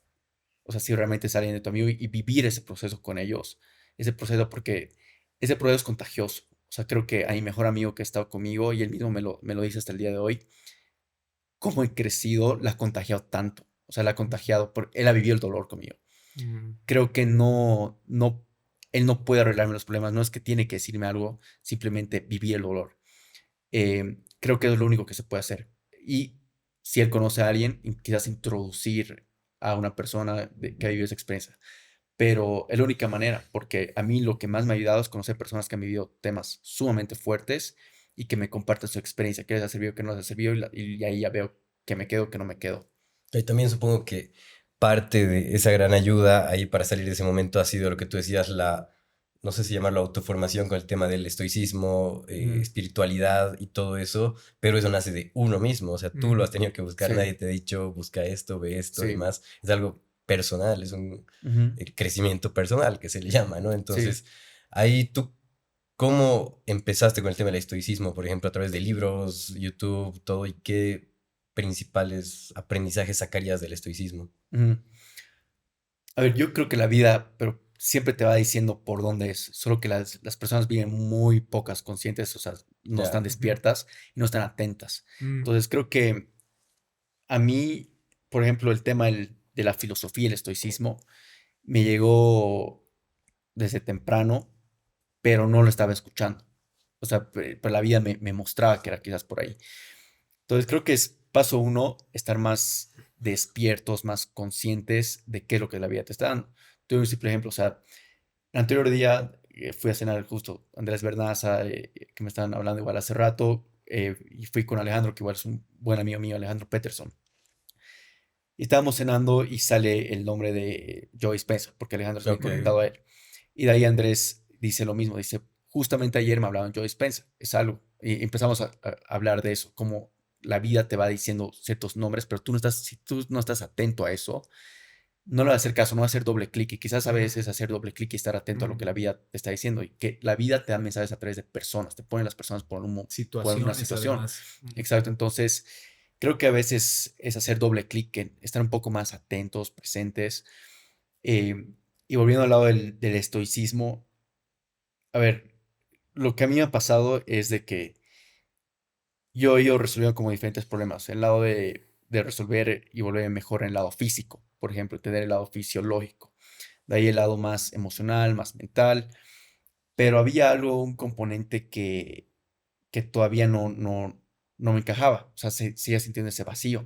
o sea, si realmente salen de tu amigo y vivir ese proceso con ellos, ese proceso, porque ese proceso es contagioso. O sea, creo que a mi mejor amigo que ha estado conmigo y él mismo me lo dice hasta el día de hoy, cómo he crecido, la ha contagiado tanto. O sea, la ha contagiado, él ha vivido el dolor conmigo. Creo que él no puede arreglarme los problemas, no es que tiene que decirme algo, simplemente vivir el dolor. Creo que es lo único que se puede hacer. Y si él conoce a alguien, quizás introducir a una persona que ha vivido esa experiencia. Pero es la única manera, porque a mí lo que más me ha ayudado es conocer personas que han vivido temas sumamente fuertes y que me comparten su experiencia, qué les ha servido, qué no les ha servido, y ahí ya veo que me quedo, que no me quedo. Y también supongo que parte de esa gran ayuda ahí para salir de ese momento ha sido lo que tú decías, no sé si llamarlo autoformación con el tema del estoicismo, Ujú. espiritualidad y todo eso, pero eso nace de uno mismo, o sea, tú lo has tenido que buscar, Sí, nadie te ha dicho, busca esto, ve esto y sí. más, es algo personal, es un Ujú. crecimiento personal que se le llama, ¿no? Sí. Entonces, ahí tú, ¿cómo empezaste con el tema del estoicismo, por ejemplo, a través de libros, YouTube, todo, y qué principales aprendizajes sacarías del estoicismo? Ujú. A ver, yo creo que la vida, pero siempre te va diciendo por dónde es, solo que las personas viven muy pocas conscientes, o sea, no están Ya, despiertas y no están atentas. Mm, Entonces, creo que a mí, por ejemplo, el tema de la filosofía, el estoicismo, me llegó desde temprano, pero no lo estaba escuchando. O sea, pero la vida me mostraba que era quizás por ahí. Entonces, creo que es paso uno, estar más despiertos, más conscientes de qué es lo que la vida te está dando. Te doy un simple ejemplo, o sea, el anterior día fui a cenar justo Andrés Bernaza, que me estaban hablando igual hace rato, y fui con Alejandro, que igual es un buen amigo mío, Alejandro Peterson. Y estábamos cenando y sale el nombre de Joe Spencer, porque Alejandro es muy ok. conectado a él. Y de ahí Andrés dice lo mismo, dice, justamente ayer me hablaban Joe Spencer, es algo. Y empezamos a hablar de eso, como la vida te va diciendo ciertos nombres, pero si tú no estás atento a eso, no le vas a hacer caso, no vas a hacer doble clic. Y quizás a veces hacer doble clic y estar atento a lo que la vida te está diciendo. Y que la vida te da mensajes a través de personas, te ponen las personas por una situaciones, situación. además. Exacto, entonces creo que a veces es hacer doble clic, estar un poco más atentos, presentes. eh, y volviendo al lado del estoicismo, a ver, lo que a mí me ha pasado es de que yo he ido resolviendo como diferentes problemas. El lado de resolver y volver mejor en el lado físico, por ejemplo, tener el lado fisiológico. De ahí el lado más emocional, más mental. Pero había algo, un componente que todavía no me encajaba. O sea, seguía sintiendo ese vacío.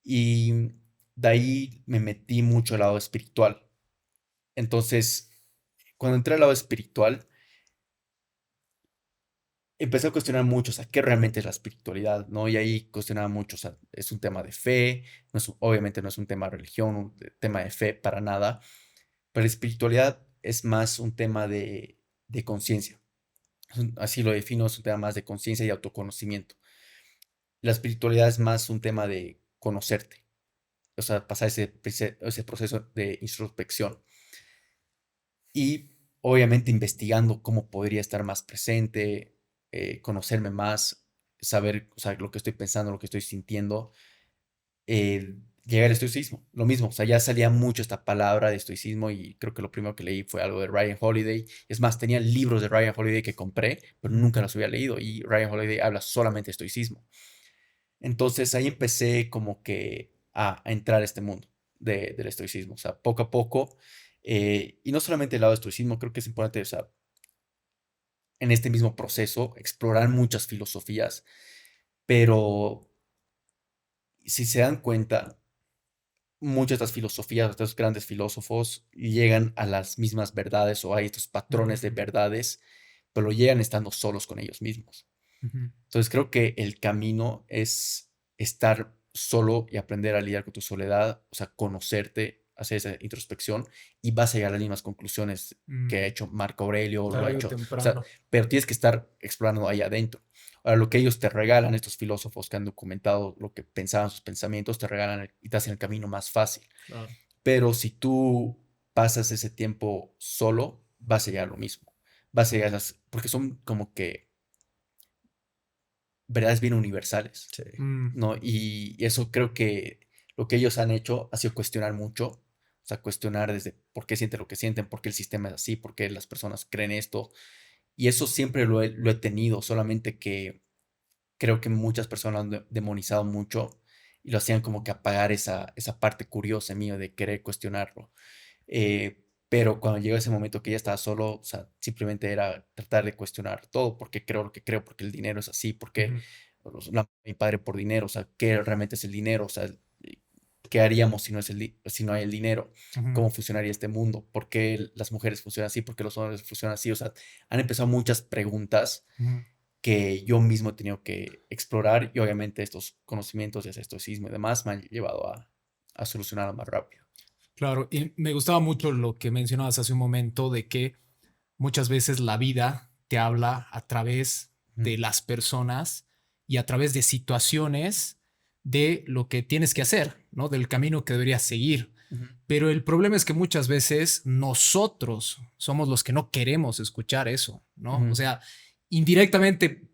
Y de ahí me metí mucho al lado espiritual. Entonces, cuando entré al lado espiritual, empecé a cuestionar mucho, o sea, qué realmente es la espiritualidad, ¿no? Y ahí cuestionaba mucho, o sea, es un tema de fe, obviamente no es un tema de religión, tema de fe para nada, pero la espiritualidad es más un tema de conciencia. Así lo defino, es un tema más de conciencia y autoconocimiento. La espiritualidad es más un tema de conocerte, o sea, pasar ese proceso de introspección. Y obviamente investigando cómo podría estar más presente, conocerme más, saber, o sea, lo que estoy pensando, lo que estoy sintiendo, llegar al estoicismo. Lo mismo, o sea, ya salía mucho esta palabra de estoicismo y creo que lo primero que leí fue algo de Ryan Holiday. Es más, tenía libros de Ryan Holiday que compré, pero nunca los había leído y Ryan Holiday habla solamente de estoicismo. Entonces ahí empecé como que a entrar a este mundo del estoicismo, o sea, poco a poco. Y no solamente el lado del estoicismo, creo que es importante, o sea, en este mismo proceso, explorar muchas filosofías, pero si se dan cuenta, muchas de estas filosofías, estos grandes filósofos llegan a las mismas verdades o hay estos patrones de verdades, pero llegan estando solos con ellos mismos. Entonces creo que el camino es estar solo y aprender a lidiar con tu soledad, o sea, conocerte, hacer esa introspección y vas a llegar a las mismas conclusiones que ha hecho Marco Aurelio, lo ha Tarde o hecho, o sea, temprano. pero tienes que estar explorando ahí adentro. Ahora, lo que ellos te regalan, estos filósofos que han documentado lo que pensaban sus pensamientos, te regalan y te hacen el camino más fácil. Claro. Pero si tú pasas ese tiempo solo, vas a llegar a lo mismo. Vas a llegar a las, porque son como que verdades bien universales, Sí. ¿no? Y eso creo que lo que ellos han hecho ha sido cuestionar mucho, o sea, cuestionar desde por qué sienten lo que sienten, por qué el sistema es así, por qué las personas creen esto. Y eso siempre lo he tenido, solamente que creo que muchas personas lo han demonizado mucho y lo hacían como que apagar esa parte curiosa mía de querer cuestionarlo. Pero cuando llegó ese momento que ya estaba solo, o sea, simplemente era tratar de cuestionar todo, porque creo lo que creo, porque el dinero es así, porque mi padre por dinero, o sea, ¿qué realmente es el dinero? O sea, ¿qué haríamos si no, si no hay el dinero? ¿Cómo funcionaría este mundo? ¿Por qué las mujeres funcionan así? ¿Por qué los hombres funcionan así? O sea, han empezado muchas preguntas que yo mismo he tenido que explorar y obviamente estos conocimientos de estoicismo y demás me han llevado a solucionarlo más rápido. Claro, y me gustaba mucho lo que mencionabas hace un momento de que muchas veces la vida te habla a través Ujú, de las personas y a través de situaciones de lo que tienes que hacer, ¿no? Del camino que deberías seguir. ujú, Pero el problema es que muchas veces nosotros somos los que no queremos escuchar eso, ¿no? O ujú, sea, indirectamente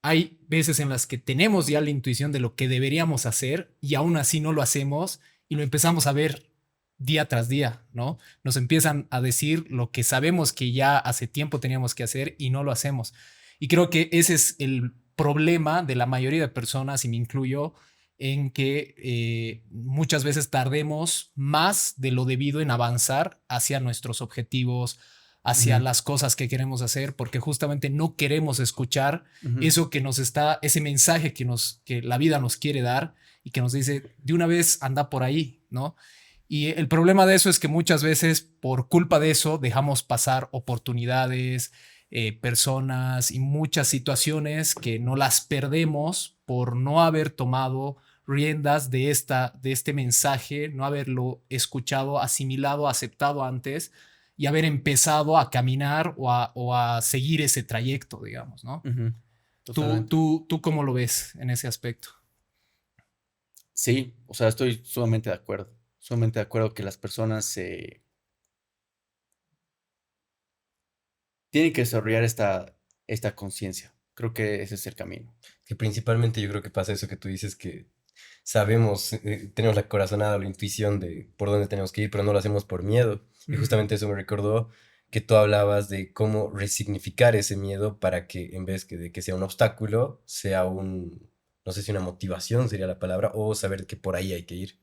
hay veces en las que tenemos ya la intuición de lo que deberíamos hacer y aún así no lo hacemos y lo empezamos a ver día tras día, ¿no? Nos empiezan a decir lo que sabemos que ya hace tiempo teníamos que hacer y no lo hacemos. Y creo que ese es el problema de la mayoría de personas, y me incluyo, en que muchas veces tardemos más de lo debido en avanzar hacia nuestros objetivos, hacia ujú, las cosas que queremos hacer, porque justamente no queremos escuchar ujú. eso que nos está, ese mensaje que la vida nos quiere dar y que nos dice de una vez anda por ahí, ¿no? Y el problema de eso es que muchas veces por culpa de eso dejamos pasar oportunidades, personas y muchas situaciones que no las perdemos por no haber tomado riendas de este mensaje, no haberlo escuchado, asimilado, aceptado antes y haber empezado a caminar o a seguir ese trayecto, digamos, ¿no? Ujú, totalmente. ¿Tú cómo lo ves en ese aspecto? Sí, o sea, estoy sumamente de acuerdo que las personas tienen que desarrollar esta conciencia. Creo que ese es el camino. Que principalmente yo creo que pasa eso que tú dices, que sabemos, tenemos la corazonada, la intuición de por dónde tenemos que ir, pero no lo hacemos por miedo. Y Ujú, justamente eso me recordó que tú hablabas de cómo resignificar ese miedo para que en vez de que sea un obstáculo, sea no sé si una motivación sería la palabra, o saber que por ahí hay que ir.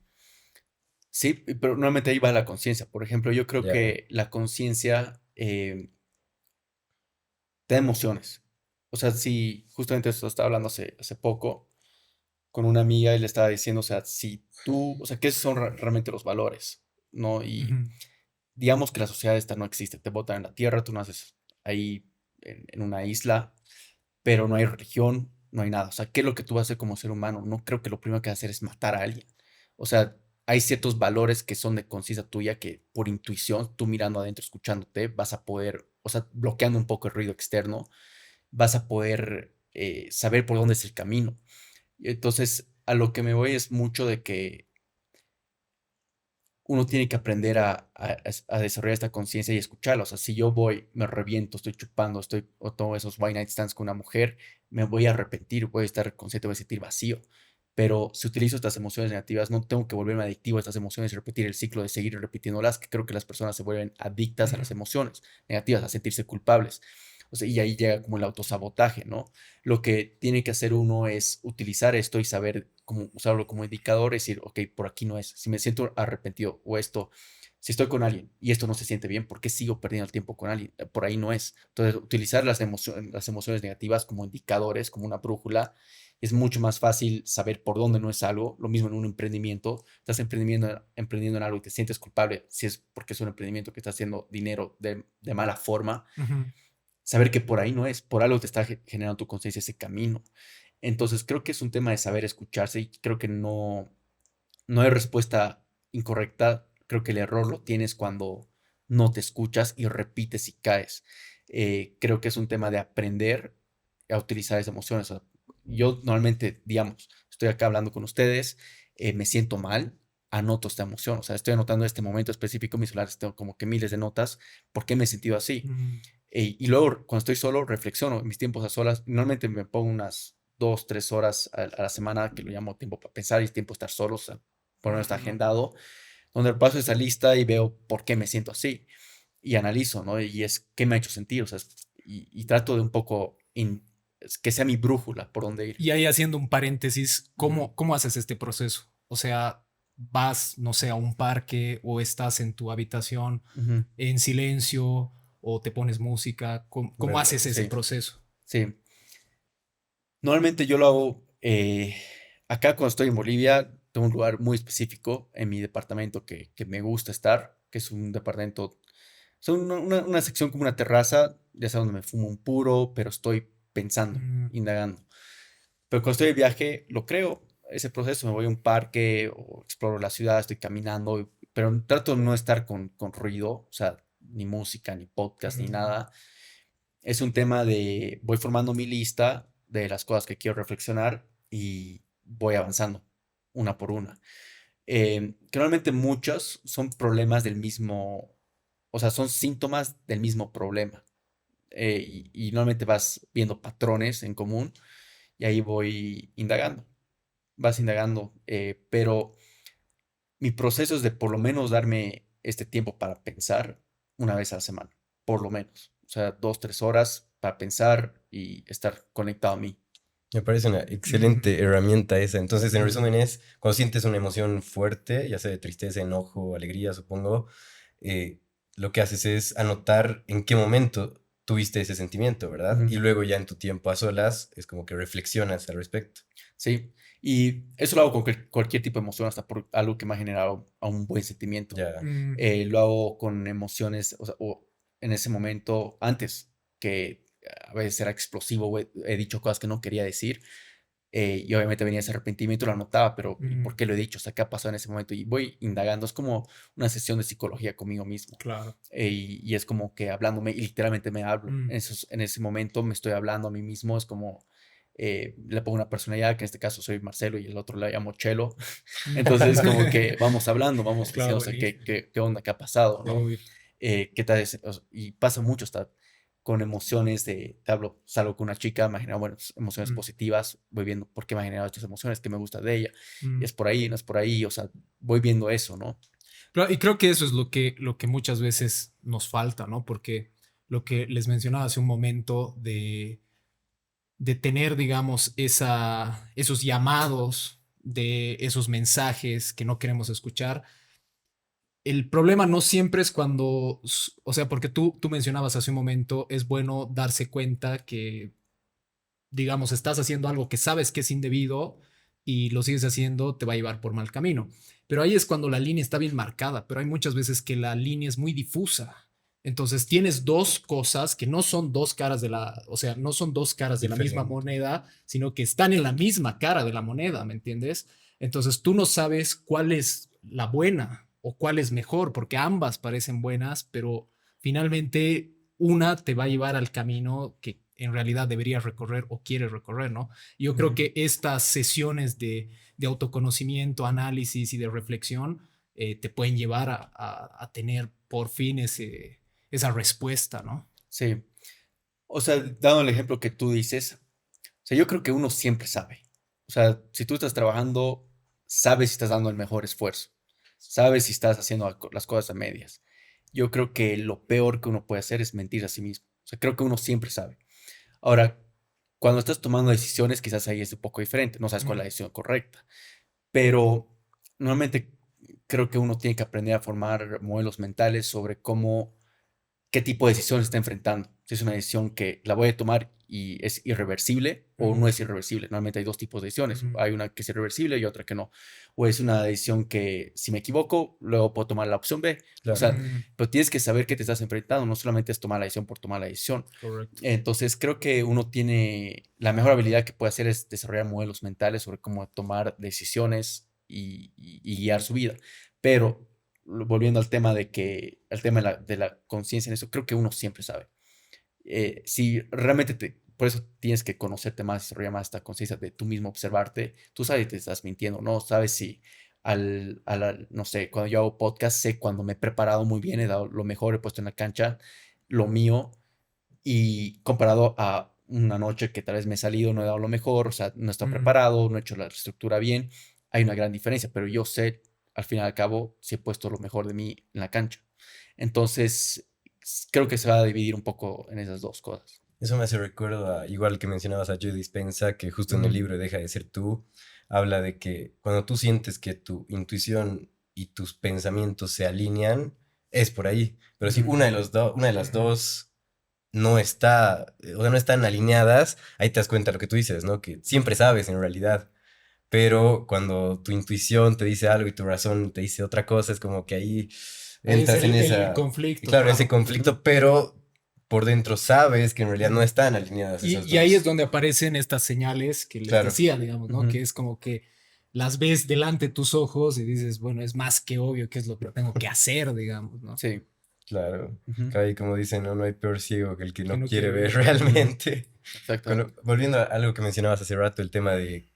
Sí, pero nuevamente ahí va la conciencia. Por ejemplo, yo creo Ya. que la conciencia te da emociones. O sea, si justamente esto estaba hablando hace poco con una amiga y le estaba diciendo, o sea, si tú, o sea, ¿qué son realmente los valores? ¿No? Y ujú, digamos que la sociedad esta no existe, te botan en la tierra, tú naces ahí en una isla, pero no hay religión, no hay nada. O sea, ¿qué es lo que tú vas a hacer como ser humano? No creo que lo primero que vas a hacer es matar a alguien. O sea, hay ciertos valores que son de conciencia tuya que por intuición, tú mirando adentro, escuchándote, vas a poder, o sea, bloqueando un poco el ruido externo, vas a poder saber por dónde es el camino. Y entonces, a lo que me voy es mucho de que uno tiene que aprender a desarrollar esta conciencia y escucharla. O sea, si yo voy, me reviento, estoy chupando, o tomo esos one night stands con una mujer, me voy a arrepentir, voy a estar consciente, voy a sentir vacío. Pero si utilizo estas emociones negativas, no tengo que volverme adictivo a estas emociones y repetir el ciclo de seguir repitiéndolas, que creo que las personas se vuelven adictas a ujú. las emociones negativas, a sentirse culpables. O sea, y ahí llega como el autosabotaje, ¿no? Lo que tiene que hacer uno es utilizar esto y saber cómo usarlo como indicador, es decir, ok, por aquí no es. Si me siento arrepentido o esto, si estoy con alguien y esto no se siente bien, ¿por qué sigo perdiendo el tiempo con alguien? Por ahí no es. Entonces, utilizar las emociones negativas como indicadores, como una brújula, es mucho más fácil saber por dónde no es algo. Lo mismo en un emprendimiento. Estás emprendiendo en algo y te sientes culpable si es porque es un emprendimiento que está haciendo dinero de mala forma. Ujú. saber que por ahí no es, por algo te está generando tu conciencia ese camino. Entonces creo que es un tema de saber escucharse y creo que no hay respuesta incorrecta. Creo que el error lo tienes cuando no te escuchas y repites y caes. Creo que es un tema de aprender a utilizar esas emociones. O sea, yo normalmente, digamos, estoy acá hablando con ustedes, me siento mal, anoto esta emoción. O sea, estoy anotando este momento específico en mi celular, tengo como que miles de notas, ¿por qué me he sentido así? Mm, Y luego, cuando estoy solo, reflexiono en mis tiempos a solas. Normalmente me pongo unas 2, 3 horas a la semana, que lo llamo tiempo para pensar y tiempo estar solo, o sea, por lo menos está mm. agendado, donde paso esa lista y veo por qué me siento así y analizo, ¿no? Y es qué me ha hecho sentir, o sea, y trato de un poco que sea mi brújula por dónde ir. Y ahí haciendo un paréntesis, Ujú, ¿cómo haces este proceso? O sea, vas, no sé, a un parque o estás en tu habitación ujú. en silencio o te pones música. ¿Cómo Bueno, haces ese Sí, proceso? sí. Normalmente yo lo hago acá cuando estoy en Bolivia, tengo un lugar muy específico en mi departamento que me gusta estar, que es un departamento, son una sección como una terraza, ya sea donde me fumo un puro, pero estoy pensando, Mm, indagando. Pero cuando estoy de viaje, lo creo, ese proceso, me voy a un parque o exploro la ciudad, estoy caminando, pero trato de no estar con ruido, o sea, ni música, ni podcast, ni mm, nada. Es un tema de, voy formando mi lista de las cosas que quiero reflexionar y voy avanzando una por una. Que normalmente muchos son problemas del mismo, o sea, son síntomas del mismo problema. Y normalmente vas viendo patrones en común y ahí voy indagando, vas indagando, pero mi proceso es de por lo menos darme este tiempo para pensar una vez a la semana, por lo menos. O sea, 2, 3 horas para pensar y estar conectado a mí. me parece una mm, excelente herramienta esa. Entonces, en Ujú, resumen, es cuando sientes una emoción fuerte, ya sea de tristeza, enojo, alegría, supongo, eh, lo que haces es anotar en qué momento tuviste ese sentimiento, ¿verdad? ujú. Y luego ya en tu tiempo a solas es como que reflexionas al respecto. Sí, y eso lo hago con cualquier tipo de emoción, hasta por algo que me ha generado a un buen sentimiento. Ya. mm. Lo hago con emociones, o sea, o en ese momento antes, que a veces era explosivo, o he dicho cosas que no quería decir. Y obviamente venía ese arrepentimiento, lo anotaba, pero ¿y por Mm, qué lo he dicho? O sea, ¿qué ha pasado en ese momento? Y voy indagando, es como una sesión de psicología conmigo mismo. claro. Y es como que hablándome, y literalmente me hablo. Mm. En ese momento me estoy hablando a mí mismo, es como le pongo una personalidad, que en este caso soy Marcelo y el otro le llamo Chelo. Mm. Entonces, como que vamos hablando, vamos diciendo, Claro, o sea, ¿qué, buenísimo. qué, qué onda, qué ha pasado, ¿no? Obvio. ¿Qué tal? Y pasa mucho, está con emociones de, te hablo, salgo con una chica, me ha generado, bueno, emociones Mm, positivas, voy viendo por qué me ha generado estas emociones, qué me gusta de ella, y mm. es por ahí, no es por ahí, o sea, voy viendo eso, ¿no? Claro, y creo que eso es lo que muchas veces nos falta, ¿no? Porque lo que les mencionaba hace un momento de tener, digamos, esos llamados, de esos mensajes que no queremos escuchar. El problema no siempre es cuando, o sea, porque tú mencionabas hace un momento, es bueno darse cuenta que, digamos, estás haciendo algo que sabes que es indebido y lo sigues haciendo, te va a llevar por mal camino. Pero ahí es cuando la línea está bien marcada, pero hay muchas veces que la línea es muy difusa. Entonces tienes dos cosas que no son dos caras de la, o sea, no son dos caras de la misma Diferente. moneda, sino que están en la misma cara de la moneda, ¿me entiendes? Entonces tú no sabes cuál es la buena o cuál es mejor, porque ambas parecen buenas, pero finalmente una te va a llevar al camino que en realidad deberías recorrer o quieres recorrer, ¿no? Y yo creo Ujú. que estas sesiones de autoconocimiento, análisis y de reflexión te pueden llevar a tener por fin esa respuesta, ¿no? Sí, o sea, dando el ejemplo que tú dices, o sea, yo creo que uno siempre sabe. O sea, si tú estás trabajando, sabes si estás dando el mejor esfuerzo, sabes si estás haciendo las cosas a medias. Yo creo que lo peor que uno puede hacer es mentir a sí mismo. O sea, creo que uno siempre sabe. Ahora, cuando estás tomando decisiones, quizás ahí es un poco diferente, no sabes cuál es la Mm, decisión correcta, pero normalmente creo que uno tiene que aprender a formar modelos mentales sobre qué tipo de decisiones está enfrentando. O Si es una decisión que la voy a tomar y es irreversible o no es irreversible. Normalmente hay dos tipos de decisiones. Hay una que es irreversible y otra que no. O es una decisión que si me equivoco, luego puedo tomar la opción B. O sea, pero tienes que saber que te estás enfrentando. No solamente es tomar la decisión por tomar la decisión. Correcto. Entonces creo que uno tiene, la mejor habilidad que puede hacer es desarrollar modelos mentales sobre cómo tomar decisiones y guiar su vida. Pero volviendo al tema al tema de la conciencia en eso, creo que uno siempre sabe. Si realmente por eso tienes que conocerte más, desarrollar más esta conciencia de tú mismo, observarte, tú sabes si te estás mintiendo, ¿no? Sabes si no sé, cuando yo hago podcast, sé cuando me he preparado muy bien, he dado lo mejor, he puesto en la cancha lo mío, y comparado a una noche que tal vez me he salido, no he dado lo mejor, o sea, no he estado preparado, no he hecho la estructura bien, hay una gran diferencia, pero yo sé, al fin y al cabo, si he puesto lo mejor de mí en la cancha. Entonces, creo que se va a dividir un poco en esas dos cosas. Eso me hace recuerdo a, igual que mencionabas a Joe Dispenza, que justo en el libro Deja de ser tú, habla de que cuando tú sientes que tu intuición y tus pensamientos se alinean, es por ahí. Pero si una de las dos no está, o sea, no están alineadas, ahí te das cuenta de lo que tú dices, ¿no? Que siempre sabes en realidad. Pero cuando tu intuición te dice algo y tu razón te dice otra cosa, es como que ahí Ahí es entras en el esa, conflicto, claro, ese claro. conflicto, pero por dentro sabes que en realidad no están alineadas esas Y ahí es dos. donde aparecen estas señales que les Claro. decía, digamos, ¿no? Que es como que las ves delante de tus ojos y dices, bueno, es más que obvio qué es lo que tengo que hacer, digamos, ¿no? Sí. Claro, ahí como dicen, ¿no? No hay peor ciego que el que Que no no quiere quiere ver ver. realmente. Exactamente. Volviendo a algo que mencionabas hace rato, el tema de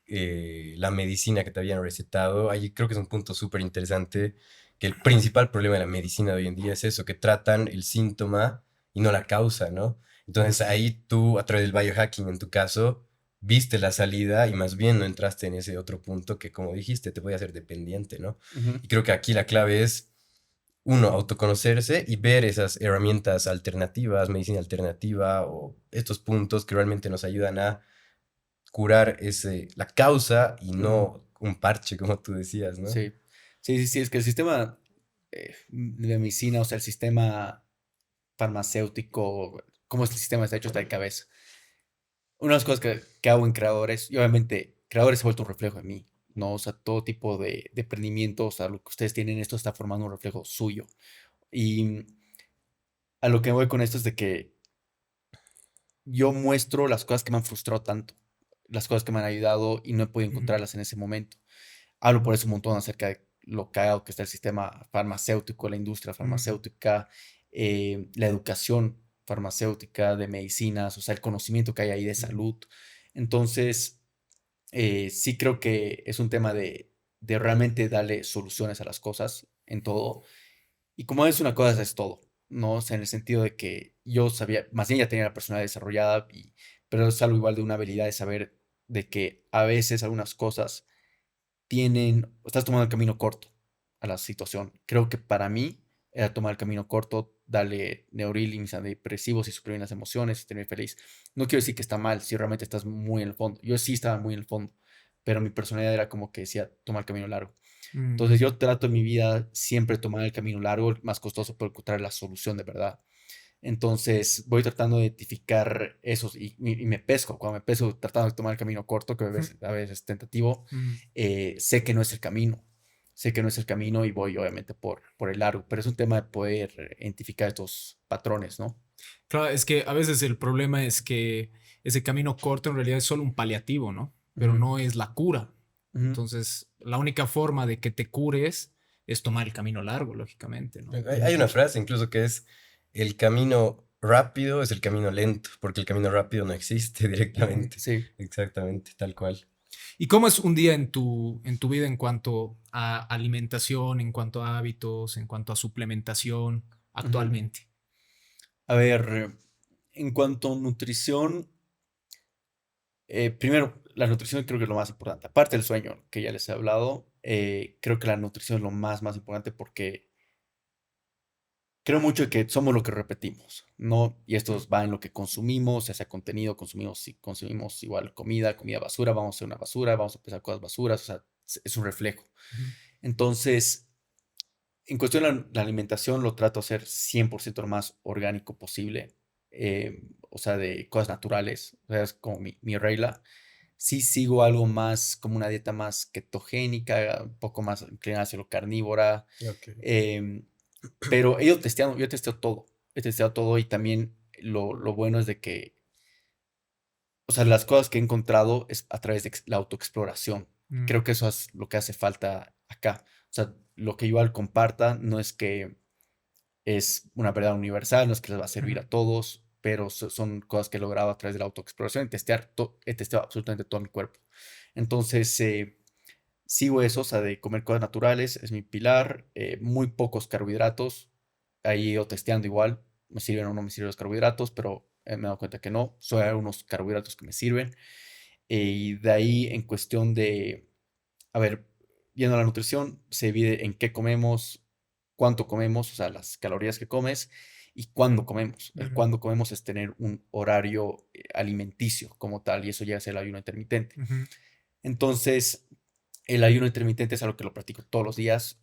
la medicina que te habían recetado, ahí creo que es un punto súper interesante, que el principal problema de la medicina de hoy en día es eso, que tratan el síntoma y no la causa, ¿no? Entonces ahí tú, a través del biohacking en tu caso, viste la salida y más bien no entraste en ese otro punto que, como dijiste, te puede hacer dependiente, ¿no? Y creo que aquí la clave es uno, autoconocerse y ver esas herramientas alternativas, medicina alternativa o estos puntos que realmente nos ayudan a curar la causa y no un parche, como tú decías, ¿no? Sí. Sí, sí, sí, es que el sistema de medicina, o sea, el sistema farmacéutico, cómo este sistema está hecho, está de cabeza. Una de las cosas que hago en creadores, y obviamente creadores se ha vuelto un reflejo de mí, ¿no? O sea, todo tipo de emprendimiento, o sea, lo que ustedes tienen, esto está formando un reflejo suyo. Y a lo que voy con esto es de que yo muestro las cosas que me han frustrado tanto, las cosas que me han ayudado y no he podido encontrarlas en ese momento. Hablo por eso un montón acerca de lo cagado que está el sistema farmacéutico, la industria farmacéutica, la educación farmacéutica de medicinas, o sea, el conocimiento que hay ahí de salud. Entonces, sí creo que es un tema de realmente darle soluciones a las cosas en todo. Y como es una cosa, es todo, ¿no? O sea, en el sentido de que yo sabía, más bien ya tenía la personalidad desarrollada, pero es algo igual de una habilidad de saber de que a veces algunas cosas estás tomando el camino corto a la situación. Creo que para mí era tomar el camino corto, darle neuralins, antidepresivos y suprimir las emociones y tener feliz. No quiero decir que está mal si realmente estás muy en el fondo. Yo sí estaba muy en el fondo, pero mi personalidad era como que decía, toma el camino largo. Entonces yo trato en mi vida siempre tomar el camino largo, el más costoso, pero encontrar la solución de verdad. Entonces voy tratando de identificar esos y me pesco. Cuando me pesco tratando de tomar el camino corto, que a veces es tentativo, sé que no es el camino. Sé que no es el camino y voy obviamente por el largo, pero es un tema de poder identificar estos patrones, ¿no? Claro, es que a veces el problema es que ese camino corto en realidad es solo un paliativo, ¿no? Pero no es la cura. Entonces, la única forma de que te cures es tomar el camino largo, lógicamente, ¿no? Hay una frase incluso que es, el camino rápido es el camino lento, porque el camino rápido no existe directamente. Sí. Exactamente, tal cual. ¿Y cómo es un día en tu vida en cuanto a alimentación, en cuanto a hábitos, en cuanto a suplementación actualmente? A ver, en cuanto a nutrición, primero, la nutrición creo que es lo más importante. Aparte del sueño, que ya les he hablado, creo que la nutrición es lo más importante porque creo mucho que somos lo que repetimos, ¿no? Y esto va en lo que consumimos, ya sea contenido, consumimos, si consumimos igual comida basura, vamos a hacer una basura, vamos a empezar cosas basuras, o sea, es un reflejo. Entonces, en cuestión de la alimentación, lo trato de hacer 100% lo más orgánico posible. o sea, de cosas naturales, o sea, es como mi regla. Sí sigo algo más, como una dieta más ketogénica, un poco más inclinada hacia lo carnívora, Ok. em, pero yo he testeado todo, he testeado todo y también lo bueno es de que, o sea, las cosas que he encontrado es a través de la autoexploración. Mm, Creo que eso es lo que hace falta acá. O sea, lo que igual comparta no es que es una verdad universal, no es que les va a servir ujú, a todos, pero son cosas que he logrado a través de la autoexploración y he testeado absolutamente todo mi cuerpo. Entonces, sigo eso, o sea, de comer cosas naturales, es mi pilar, muy pocos carbohidratos, ahí he ido testeando igual, me sirven o no me sirven los carbohidratos, pero me he dado cuenta que no, solo hay unos carbohidratos que me sirven, y de ahí en cuestión de, a ver, yendo a la nutrición, se divide en qué comemos, cuánto comemos, o sea, las calorías que comes y cuándo comemos. El ujú, cuándo comemos es tener un horario alimenticio como tal, y eso ya es el ayuno intermitente. ujú, Entonces, el ayuno intermitente es algo que lo practico todos los días.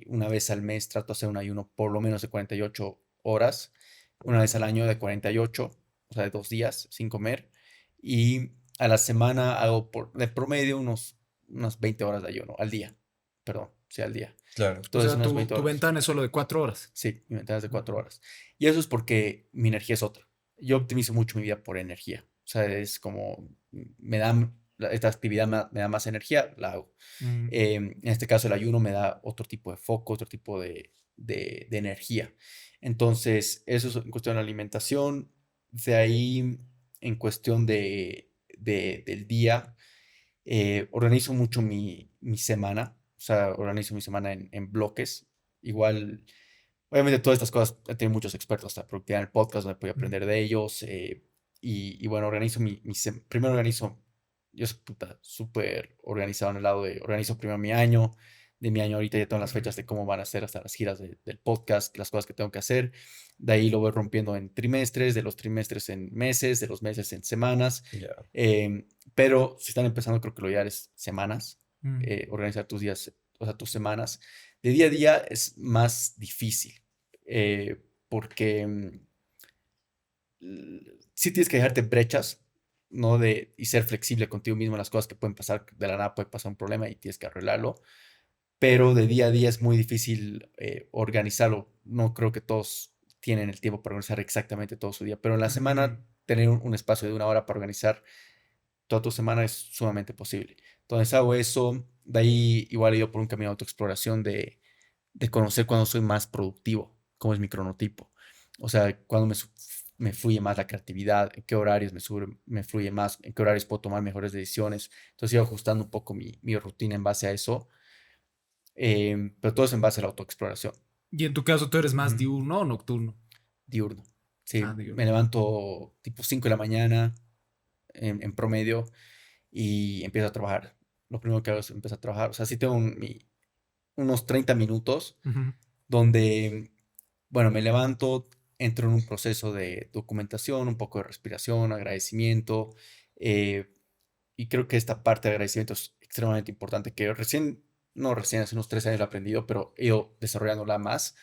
Una vez al mes trato de hacer un ayuno por lo menos de 48 horas, una vez al año de 48, o sea, de 2 días sin comer. Y a la semana hago de promedio unas 20 horas de ayuno al día. Perdón, sí, al día. Claro. O Entonces, sea, unas 20 tu horas. ventana es solo de 4 horas. Sí, mi ventana es de cuatro Ujú, horas. Y eso es porque mi energía es otra. Yo optimizo mucho mi vida por energía. O sea, es como, esta actividad me da más energía, la hago. mm, En este caso, el ayuno me da otro tipo de foco, otro tipo de energía. Entonces, eso es en cuestión de la alimentación. De ahí, en cuestión del día, organizo mucho mi semana. O sea, organizo mi semana en bloques. Igual, obviamente, todas estas cosas he tenido muchos expertos, hasta productividad en el podcast, donde puedo mm, aprender de ellos. Y bueno, organizo primero organizo, yo soy súper organizado en el lado de, organizo primero mi año, de mi año ahorita ya tengo las ujú, fechas de cómo van a ser hasta las giras del podcast, las cosas que tengo que hacer. De ahí lo voy rompiendo en trimestres, de los trimestres en meses, de los meses en semanas. Ya. Pero si están empezando, creo que lo ideal es semanas, mm, organizar tus días, o sea, tus semanas. De día a día es más difícil, porque sí tienes que dejarte brechas, ¿no? Y ser flexible contigo mismo en las cosas que pueden pasar, de la nada puede pasar un problema y tienes que arreglarlo, pero de día a día es muy difícil organizarlo. No creo que todos tienen el tiempo para organizar exactamente todo su día, pero en la mm, semana tener un espacio de una hora para organizar toda tu semana es sumamente posible. Entonces hago eso, de ahí igual he ido por un camino de autoexploración de conocer cuándo soy más productivo, cómo es mi cronotipo. O sea, cuándo me fluye más la creatividad, en qué horarios me fluye más, en qué horarios puedo tomar mejores decisiones. Entonces, iba ajustando un poco mi rutina en base a eso, pero todo es en base a la autoexploración. Y en tu caso, ¿tú eres más Ujú. diurno o nocturno? Diurno. Sí, Ah, me diurno. levanto tipo 5 de la mañana en promedio y empiezo a trabajar. Lo primero que hago es empezar a trabajar. O sea, sí tengo unos 30 minutos Ujú, donde, bueno, me levanto, entro en un proceso de documentación, un poco de respiración, agradecimiento, eh, y creo que esta parte de agradecimiento es extremadamente importante, que no recién, hace unos 3 años lo he aprendido, pero he ido desarrollándola más.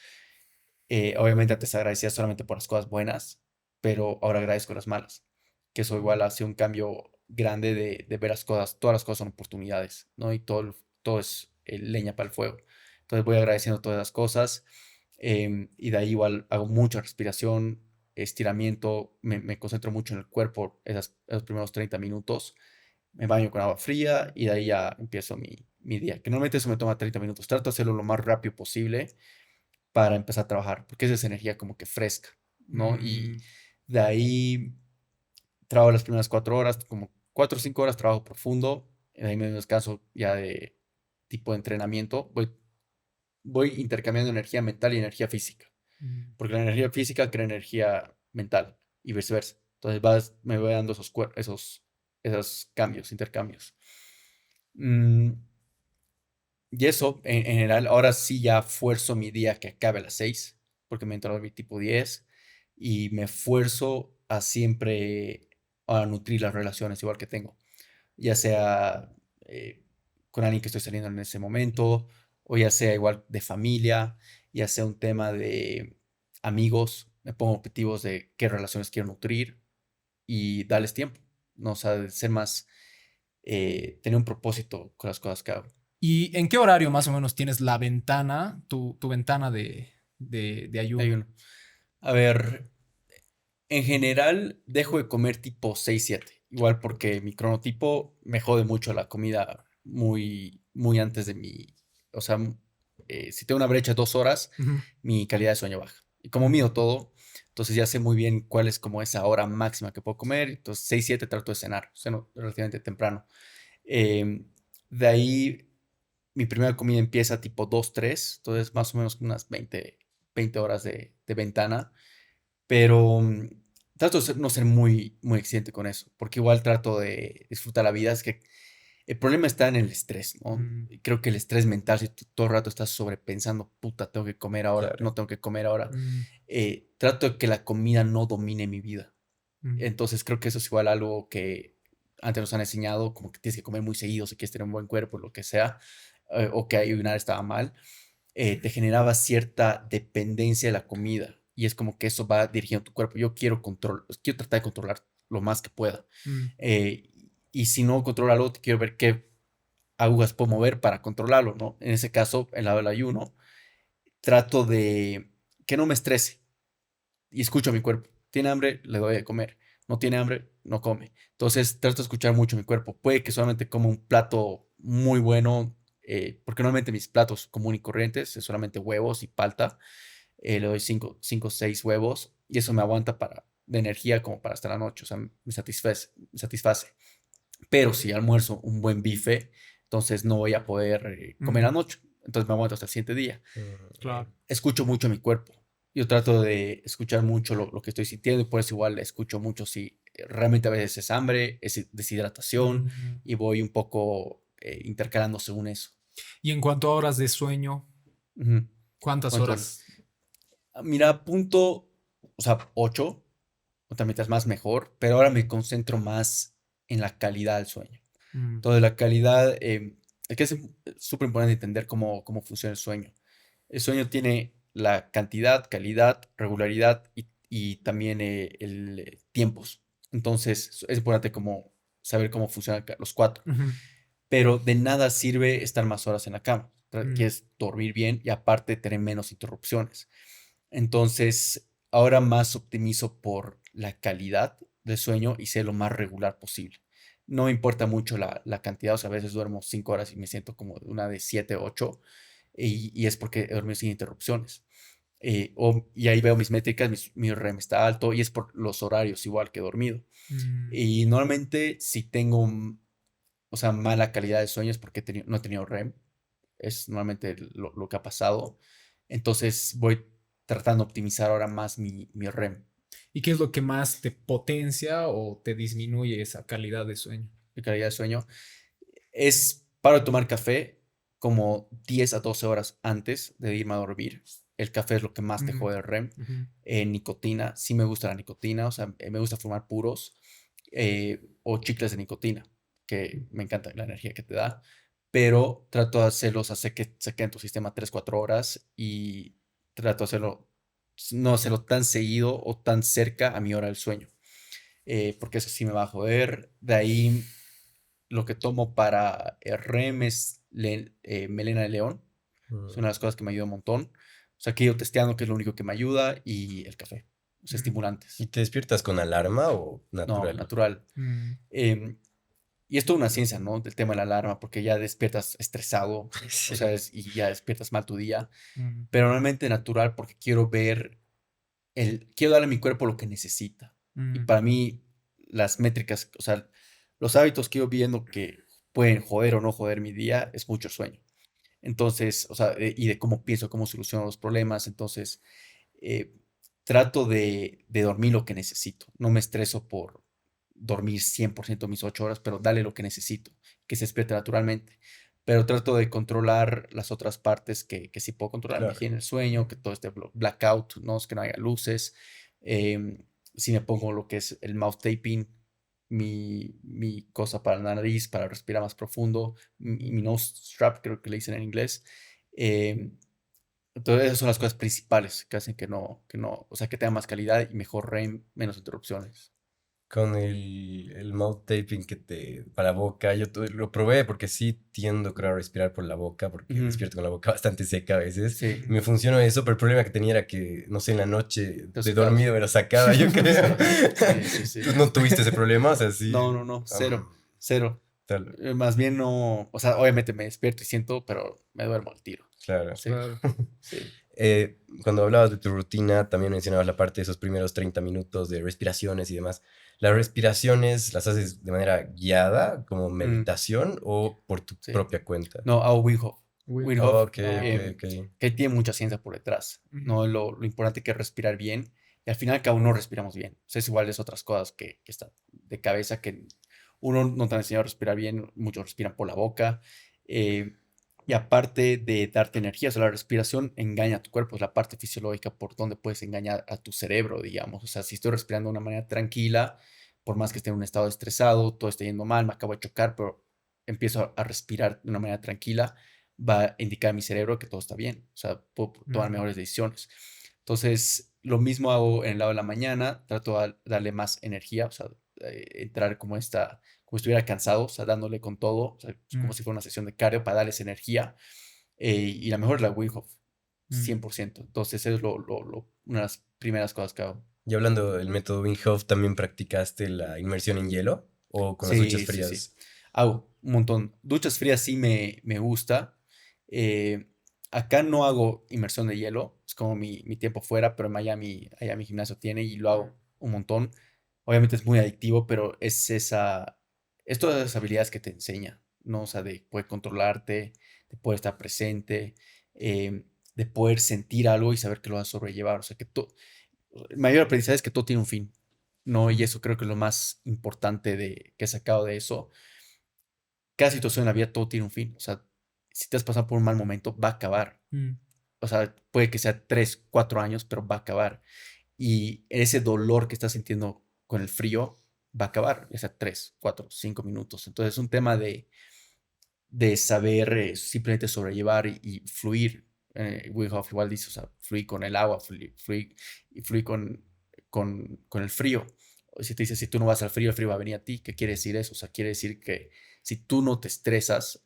Obviamente antes agradecía solamente por las cosas buenas, pero ahora agradezco las malas, que eso igual hace un cambio grande de ver las cosas, todas las cosas son oportunidades, ¿no? Y todo es leña para el fuego. Entonces voy agradeciendo todas las cosas, y de ahí igual hago mucha respiración, estiramiento, me concentro mucho en el cuerpo esos primeros 30 minutos, me baño con agua fría y de ahí ya empiezo mi día, que normalmente eso me toma 30 minutos. Trato de hacerlo lo más rápido posible para empezar a trabajar, porque esa es energía como que fresca, ¿no? Y mm, de ahí trabajo las primeras 4 horas, como 4 o 5 horas trabajo profundo, de ahí me descanso ya de tipo de entrenamiento, voy intercambiando energía mental y energía física, mm. porque la energía física crea energía mental y viceversa. Entonces me voy dando esos cambios, intercambios. Mm, y eso, en general, ahora sí ya fuerzo mi día que acabe a las 6, porque me entró mi tipo 10, y me esfuerzo a siempre a nutrir las relaciones igual que tengo, ya sea con alguien que estoy saliendo en ese momento, o ya sea igual de familia, ya sea un tema de amigos, me pongo objetivos de qué relaciones quiero nutrir y darles tiempo, ¿no? O sea, de ser más, tener un propósito con las cosas que hago. ¿Y en qué horario más o menos tienes la ventana, tu ventana de Hay ayuno? uno. A ver, en general dejo de comer tipo 6 7 igual porque mi cronotipo me jode mucho la comida muy, muy antes de mi, o sea, si tengo una brecha de 2 horas, Ujú. mi calidad de sueño baja. Y como Mm, mido todo, entonces ya sé muy bien cuál es como esa hora máxima que puedo comer, entonces 6 7 trato de cenar, ceno relativamente temprano. Em, de ahí mi primera comida empieza tipo 2 3 entonces más o menos unas 20 horas de ventana, pero trato de no ser muy, muy exigente con eso, porque igual trato de disfrutar la vida. Es que el problema está en el estrés, ¿no? mm, Y creo que el estrés mental, si tú todo el rato estás sobrepensando, puta, tengo que comer ahora, Claro. no tengo que comer ahora, mm, trato de que la comida no domine mi vida. mm, Entonces creo que eso es igual algo que antes nos han enseñado, como que tienes que comer muy seguido si quieres tener un buen cuerpo, lo que sea, o que ayunar estaba mal, te generaba cierta dependencia de la comida y es como que eso va dirigiendo tu cuerpo. Yo quiero control, quiero tratar de controlar lo más que pueda. mm, eh, y si no controlo algo, quiero ver qué agujas puedo mover para controlarlo, ¿no? En ese caso, el lado del ayuno, trato de que no me estrese y escucho a mi cuerpo. ¿Tiene hambre? Le doy de comer. ¿No tiene hambre? No come. Entonces trato de escuchar mucho mi cuerpo. Puede que solamente coma un plato muy bueno, porque normalmente mis platos común y corrientes es solamente huevos y palta. Le doy 5 o 6 huevos y eso me aguanta de energía como para hasta la noche. O sea, me satisface, me satisface. Pero si almuerzo un buen bife, entonces no voy a poder comer mm, anoche. Entonces me aguanto hasta el siguiente día. claro. Escucho mucho a mi cuerpo. Yo trato de escuchar mucho lo que estoy sintiendo y por eso igual escucho mucho si realmente a veces es hambre, es deshidratación Mm. y voy un poco intercalando según eso. Y en cuanto a horas de sueño, Ujú. ¿cuántas ¿Cuánto hora? horas? Mira, punto, o sea, 8, o también mientras más mejor, pero ahora me concentro más en la calidad del sueño. Mm, Entonces, la calidad, es que es súper importante entender cómo funciona el sueño. El sueño tiene la cantidad, calidad, regularidad y también tiempos. Entonces, es importante como saber cómo funcionan los cuatro. ujú, Pero de nada sirve estar más horas en la cama. mm, Quieres dormir bien y aparte tener menos interrupciones. Entonces, ahora más optimizo por la calidad del sueño y ser lo más regular posible. No me importa mucho la cantidad, o sea, a veces duermo 5 horas y me siento como una de 7 8 y es porque he dormido sin interrupciones. Y ahí veo mis métricas, mi REM está alto y es por los horarios igual que he dormido. mm, Y normalmente si tengo, o sea, mala calidad de sueño es porque no he tenido REM, es normalmente lo que ha pasado. Entonces voy tratando de optimizar ahora más mi REM, ¿Y qué es lo que más te potencia o te disminuye esa calidad de sueño? mi calidad de sueño. Es paro de tomar café como 10 a 12 horas antes de irme a dormir. El café es lo que más te Mm, jode el REM. ujú, Nicotina, sí me gusta la nicotina, o sea, me gusta fumar puros o chicles de nicotina, que me encanta la energía que te da, pero trato de hacerlos, hacer que se quede en tu sistema 3 4 horas y trato de hacerlo, no hacerlo tan seguido o tan cerca a mi hora del sueño, porque eso sí me va a joder. De ahí lo que tomo para REM es melena de león. Es una de las cosas que me ayuda un montón. O sea, que he ido testeando que es lo único que me ayuda y el café, los mm, ¿Y estimulantes. te despiertas con alarma o No, natural? natural. mm, Em, y es toda una ciencia, ¿no? Del tema de la alarma, porque ya despiertas estresado, o sea, Sí. y ya despiertas mal tu día. mm, Pero normalmente natural porque quiero ver quiero darle a mi cuerpo lo que necesita. Y mm, para mí, las métricas, o sea, los hábitos que yo viendo que pueden joder o no joder mi día es mucho sueño. Entonces, o sea, y de cómo pienso, cómo soluciono los problemas. Entonces, eh, trato de dormir lo que necesito. No me estreso por dormir 100% mis 8 horas, pero dale lo que necesito, que se despierte naturalmente. Pero trato de controlar las otras partes que sí puedo controlar, mi Claro. higiene del sueño, que todo esté blackout, ¿no? Es que no haya luces. Si me pongo lo que es el mouth taping, mi cosa para la nariz, para respirar más profundo, mi nose strap, creo que le dicen en inglés. em, Entonces, esas son las cosas principales que hacen o sea, que tenga más calidad y mejor REM, menos interrupciones. Con el mouth taping para la boca, lo probé porque sí tiendo, creo, a respirar por la boca, porque Ujú. despierto con la boca bastante seca a veces. Sí, Y me funcionó eso, pero el problema que tenía era que, no sé, en la noche te de sacabas. dormido me lo sacaba, yo creo. Sí, sí, sí. ¿Tú no tuviste ese problema? O sea, sí. No, no, no, cero, am, cero. tal, Más bien no, o sea, obviamente me despierto y siento, pero me duermo al tiro. claro. Sí, Claro. sí. Cuando hablabas de tu rutina, también mencionabas la parte de esos primeros 30 minutos de respiraciones y demás. ¿Las respiraciones las haces de manera guiada, como Mm, meditación, o por tu sí. propia cuenta? No, hago Wim Hof. Wim Wim Hof. Hof, Ok, ok, Ah, ok. que tiene mucha ciencia por detrás, ujú, ¿no? Lo importante que es respirar bien. Y al final cada uno respiramos bien. O sea, es igual es otras cosas que están de cabeza que uno no te ha enseñado a respirar bien, muchos respiran por la boca. eh, y aparte de darte energía, o sea, la respiración engaña a tu cuerpo, es la parte fisiológica por donde puedes engañar a tu cerebro, digamos. O sea, si estoy respirando de una manera tranquila, por más que esté en un estado estresado, todo esté yendo mal, me acabo de chocar, pero empiezo a respirar de una manera tranquila, va a indicar a mi cerebro que todo está bien, o sea, puedo tomar ujú, mejores decisiones. Entonces, lo mismo hago en el lado de la mañana, trato de darle más energía, o sea, entrar como si estuviera cansado, o sea, dándole con todo, o sea, como mm, si fuera una sesión de cardio para darles energía. Y la mejor es la Wim Hof, mm. 100%. Entonces, eso es una de las primeras cosas que hago. Y hablando del método Wim Hof, ¿también practicaste la inmersión en hielo o con las duchas Sí, sí, sí. frías? Hago un montón. Duchas frías sí me gusta. Eh, Acá no hago inmersión de hielo. Es como mi tiempo fuera, pero en Miami, allá mi gimnasio tiene y lo hago un montón. Obviamente es muy adictivo, pero es todas esas habilidades que te enseña, ¿no? O sea, de poder controlarte, de poder estar presente, de poder sentir algo y saber que lo vas a sobrellevar. O sea, el mayor aprendizaje es que todo tiene un fin, ¿no? Y eso creo que es lo más importante que he sacado de eso. Cada situación en la vida, todo tiene un fin. O sea, si te has pasado por un mal momento, va a acabar. Mm, O sea, puede que sea 3, 4 años, pero va a acabar. Y ese dolor que estás sintiendo con el frío va a acabar, ya sea 3, 4, 5 minutos. Entonces es un tema de saber simplemente sobrellevar y fluir. Wim Hof igual dice, o sea, fluir con el agua, fluir con el frío. O si te dice, si tú no vas al frío, el frío va a venir a ti. ¿Qué quiere decir eso? O sea, quiere decir que si tú no te estresas,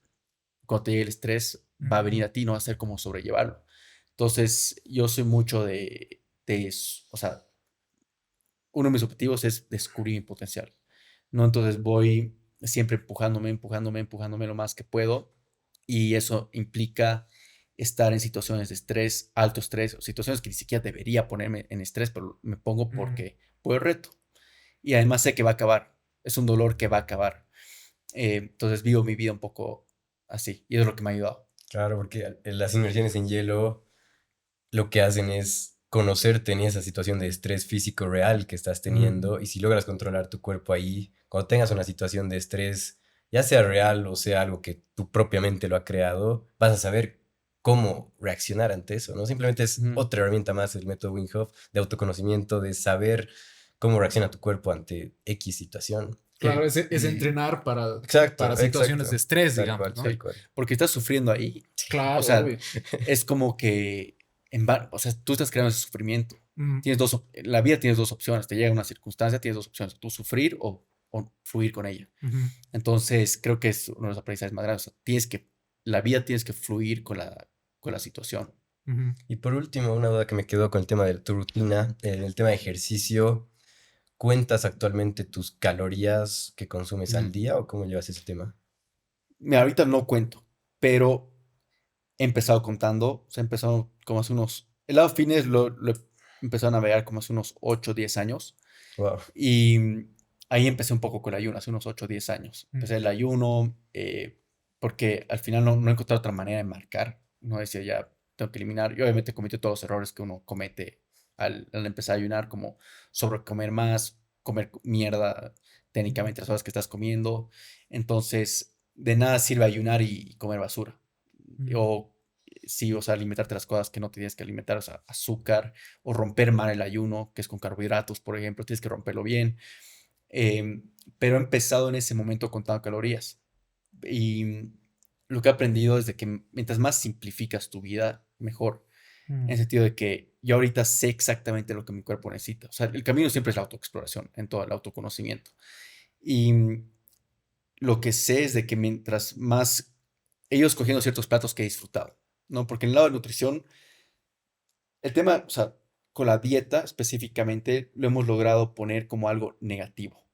cuando te llegue el estrés, va a venir ujú, a ti, no va a ser cómo sobrellevarlo. Entonces, yo soy mucho o sea, uno de mis objetivos es descubrir mi potencial, ¿no? Entonces voy siempre empujándome lo más que puedo y eso implica estar en situaciones de estrés, alto estrés, o situaciones que ni siquiera debería ponerme en estrés, pero me pongo mm. porque por el reto. Y además sé que va a acabar, es un dolor que va a acabar. Entonces vivo mi vida un poco así y es lo que me ha ayudado. Claro, porque las inmersiones en hielo lo que hacen es conocerte en esa situación de estrés físico real que estás Mm, teniendo y si logras controlar tu cuerpo ahí, cuando tengas una situación de estrés, ya sea real o sea algo que tú propiamente lo ha creado, vas a saber cómo reaccionar ante eso, ¿no? Simplemente es Ujú. otra herramienta más el método Wim Hof de autoconocimiento, de saber cómo reacciona tu cuerpo ante X situación. claro, es Y entrenar Exacto, para situaciones de exacto. estrés, Tal digamos, cual, ¿no? tal sí, cual. porque estás sufriendo ahí. O Claro, sea, obvio. es como que, o sea, tú estás creando ese sufrimiento. Mm, En la vida tienes dos opciones. Te llega una circunstancia, tienes dos opciones. Tú sufrir o fluir con ella. ujú, Entonces, creo que es uno de los aprendizajes más grandes. O sea, la vida tienes que fluir con la situación. ujú, Y por último, una duda que me quedó con el tema de tu rutina, en el tema de ejercicio, ¿cuentas actualmente tus calorías que consumes al Ujú. día o cómo llevas ese tema? Mira, ahorita no cuento, pero he empezado contando. O sea, he empezado como hace el lado fitness lo he empezado a navegar como hace unos 8 o 10 años. Wow. Y ahí empecé un poco con el ayuno, hace unos 8 o 10 años. mm, Empecé el ayuno porque al final no encontré otra manera de marcar. No decía ya, tengo que eliminar. Y obviamente cometí todos los errores que uno comete al empezar a ayunar, como sobrecomer más, comer mierda mm, técnicamente las horas que estás comiendo. Entonces, de nada sirve ayunar y comer basura. mm, O sí, o sea, alimentarte las cosas que no tienes que alimentar, o sea, azúcar, o romper mal el ayuno, que es con carbohidratos, por ejemplo, tienes que romperlo bien. Pero he empezado en ese momento contando calorías. Y lo que he aprendido es de que mientras más simplificas tu vida, mejor. en el sentido de que yo ahorita sé exactamente lo que mi cuerpo necesita. O sea, el camino siempre es la autoexploración, en todo el autoconocimiento. Y lo que sé es de que mientras más ellos cogiendo ciertos platos que he disfrutado, ¿no? Porque en el lado de nutrición, el tema, o sea, con la dieta específicamente, lo hemos logrado poner como algo negativo,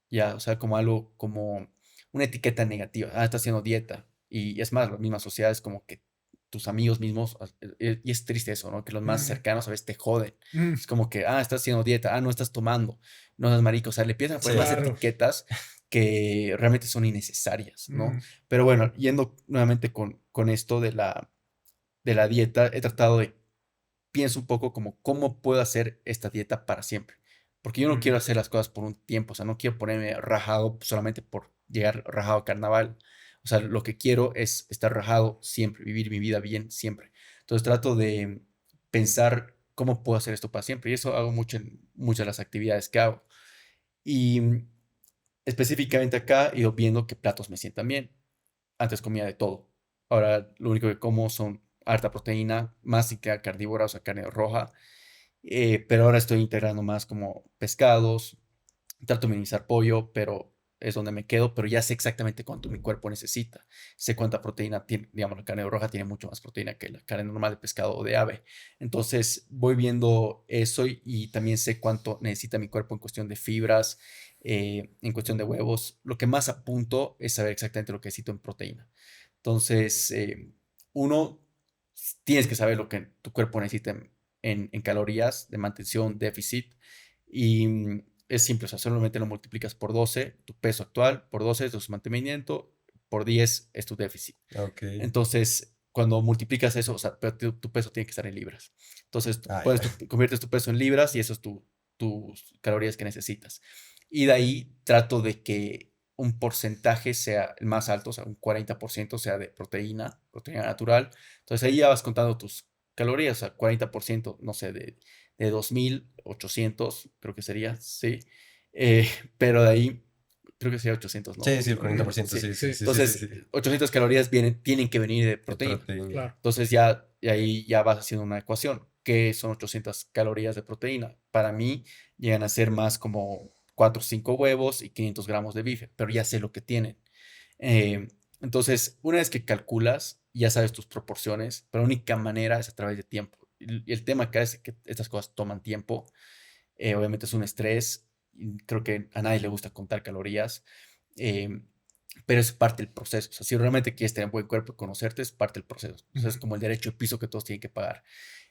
ya, o sea, como algo, como una etiqueta negativa. Ah, estás haciendo dieta. Y es más, la misma sociedad es como que tus amigos mismos, y es triste eso, ¿no? Que los más Mm, cercanos a veces te joden. mm, Es como que, ah, estás haciendo dieta, ah, no estás tomando, no seas marico. O sea, le empiezan a poner más Sí. claro. etiquetas que realmente son innecesarias, ¿no? Mm, Pero bueno, yendo nuevamente con esto de la dieta, he tratado de pienso un poco como cómo puedo hacer esta dieta para siempre. Porque yo no quiero mm, hacer las cosas por un tiempo, o sea, no quiero ponerme rajado solamente por llegar rajado a carnaval. O sea, lo que quiero es estar rajado siempre, vivir mi vida bien siempre. Entonces trato de pensar cómo puedo hacer esto para siempre. Y eso hago mucho en muchas de las actividades que hago. Y específicamente acá he ido viendo qué platos me sientan bien. Antes comía de todo. Ahora lo único que como son harta proteína, más si queda carnívora, o sea, carne roja. Pero ahora estoy integrando más como pescados. Trato de minimizar pollo, pero es donde me quedo. Pero ya sé exactamente cuánto mi cuerpo necesita. Sé cuánta proteína tiene. Digamos, la carne roja tiene mucho más proteína que la carne normal de pescado o de ave. Entonces voy viendo eso y también sé cuánto necesita mi cuerpo en cuestión de fibras, en cuestión de huevos. Lo que más apunto es saber exactamente lo que necesito en proteína. Entonces, uno, tienes que saber lo que tu cuerpo necesita en calorías de mantención, déficit, y es simple, o sea, solamente lo multiplicas por 12 tu peso actual, por 12 es tu mantenimiento, por 10 es tu déficit. Ok. Entonces, cuando multiplicas eso, o sea, pero tu peso tiene que estar en libras. Entonces, Ah, puedes, ya. conviertes tu peso en libras y eso es tus calorías que necesitas. Y de ahí trato de que un porcentaje sea el más alto, o sea, un 40% sea de proteína, proteína natural. Entonces ahí ya vas contando tus calorías, o sea, 40%, no sé, de 2.800, creo que sería, sí. Eh, pero de ahí, creo que sería 800, ¿no? Sí, sí, el mm, 40%, Sí. sí, sí, sí, sí, sí, sí, Entonces, sí. 800 calorías tienen que venir de De proteína. proteína. claro. Entonces ya y ahí ya vas haciendo una ecuación. ¿Qué son 800 calorías de proteína? Para mí llegan a ser más como 4 o 5 huevos y 500 gramos de bife, pero ya sé lo que tienen. Eh, entonces, una vez que calculas, ya sabes tus proporciones, pero la única manera es a través de tiempo. Y el tema acá es que estas cosas toman tiempo. Obviamente es un estrés. Y creo que a nadie le gusta contar calorías. eh, pero es parte del proceso. O sea, si realmente quieres tener un buen cuerpo y conocerte, es parte del proceso. O sea, es Ujú. como el derecho de piso que todos tienen que pagar.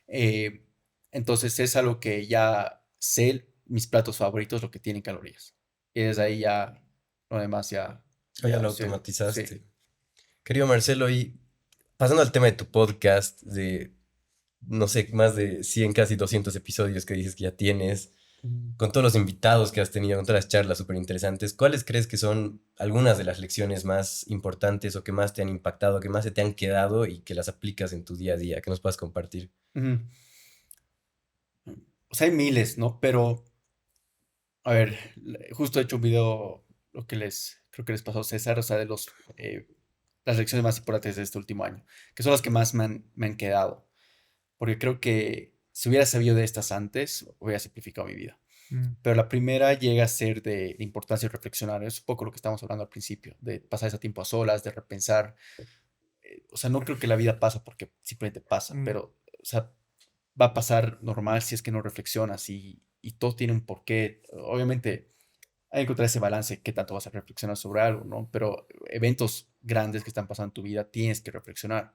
Eh, entonces es algo que ya sé mis platos favoritos, lo que tienen calorías. Y desde ahí ya, lo demás ya, O ya lo ya sé, sí. automatizaste. Querido Marcelo, y pasando al tema de tu podcast, de, no sé, más de 100 casi 200 episodios que dices que ya tienes, Mm. con todos los invitados que has tenido, con todas las charlas súper interesantes, ¿cuáles crees que son algunas de las lecciones más importantes o que más te han impactado, que más se te han quedado y que las aplicas en tu día a día, que nos puedas compartir? Ujú. O sea, hay miles, ¿no? Pero, a ver, justo he hecho un video, lo que creo que les pasó a César, o sea, de las lecciones más importantes de este último año, que son las que más me han quedado. Porque creo que si hubiera sabido de estas antes, hubiera simplificado mi vida. Mm, Pero la primera llega a ser de importancia de reflexionar. Es un poco lo que estábamos hablando al principio, de pasar ese tiempo a solas, de repensar. O sea, no creo que la vida pasa porque simplemente pasa, mm, pero, o sea, va a pasar normal si es que no reflexionas y todo tiene un porqué. Obviamente, hay que encontrar ese balance, qué tanto vas a reflexionar sobre algo, ¿no? Pero eventos grandes que están pasando en tu vida, tienes que reflexionar.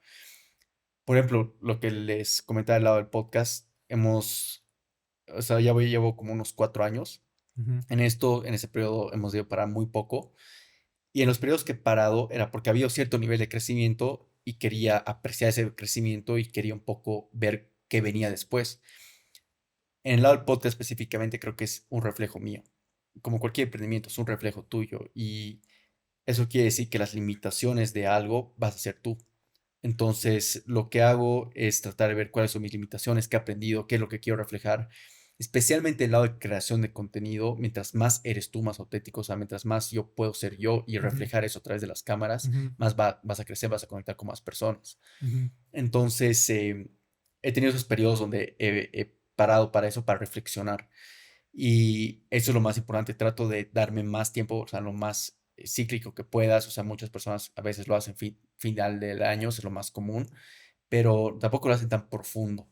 Por ejemplo, lo que les comentaba al lado del podcast, o sea, llevo como unos 4 años. ujú, En ese periodo hemos ido parar muy poco. Y en los periodos que he parado era porque había cierto nivel de crecimiento y quería apreciar ese crecimiento y quería un poco ver qué venía después. En el lado del podcast específicamente creo que es un reflejo mío. Como cualquier emprendimiento, es un reflejo tuyo. Y eso quiere decir que las limitaciones de algo vas a ser tú. Entonces, lo que hago es tratar de ver cuáles son mis limitaciones, qué he aprendido, qué es lo que quiero reflejar, especialmente el lado de creación de contenido. Mientras más eres tú, más auténtico, o sea, mientras más yo puedo ser yo y ujú, reflejar eso a través de las cámaras, ujú, más vas a crecer, vas a conectar con más personas. ujú, Entonces, he tenido esos periodos donde he parado para eso, para reflexionar. Y eso es lo más importante. Trato de darme más tiempo, o sea, lo más cíclico que puedas. O sea, muchas personas a veces lo hacen final del año, es lo más común, pero tampoco lo hacen tan profundo.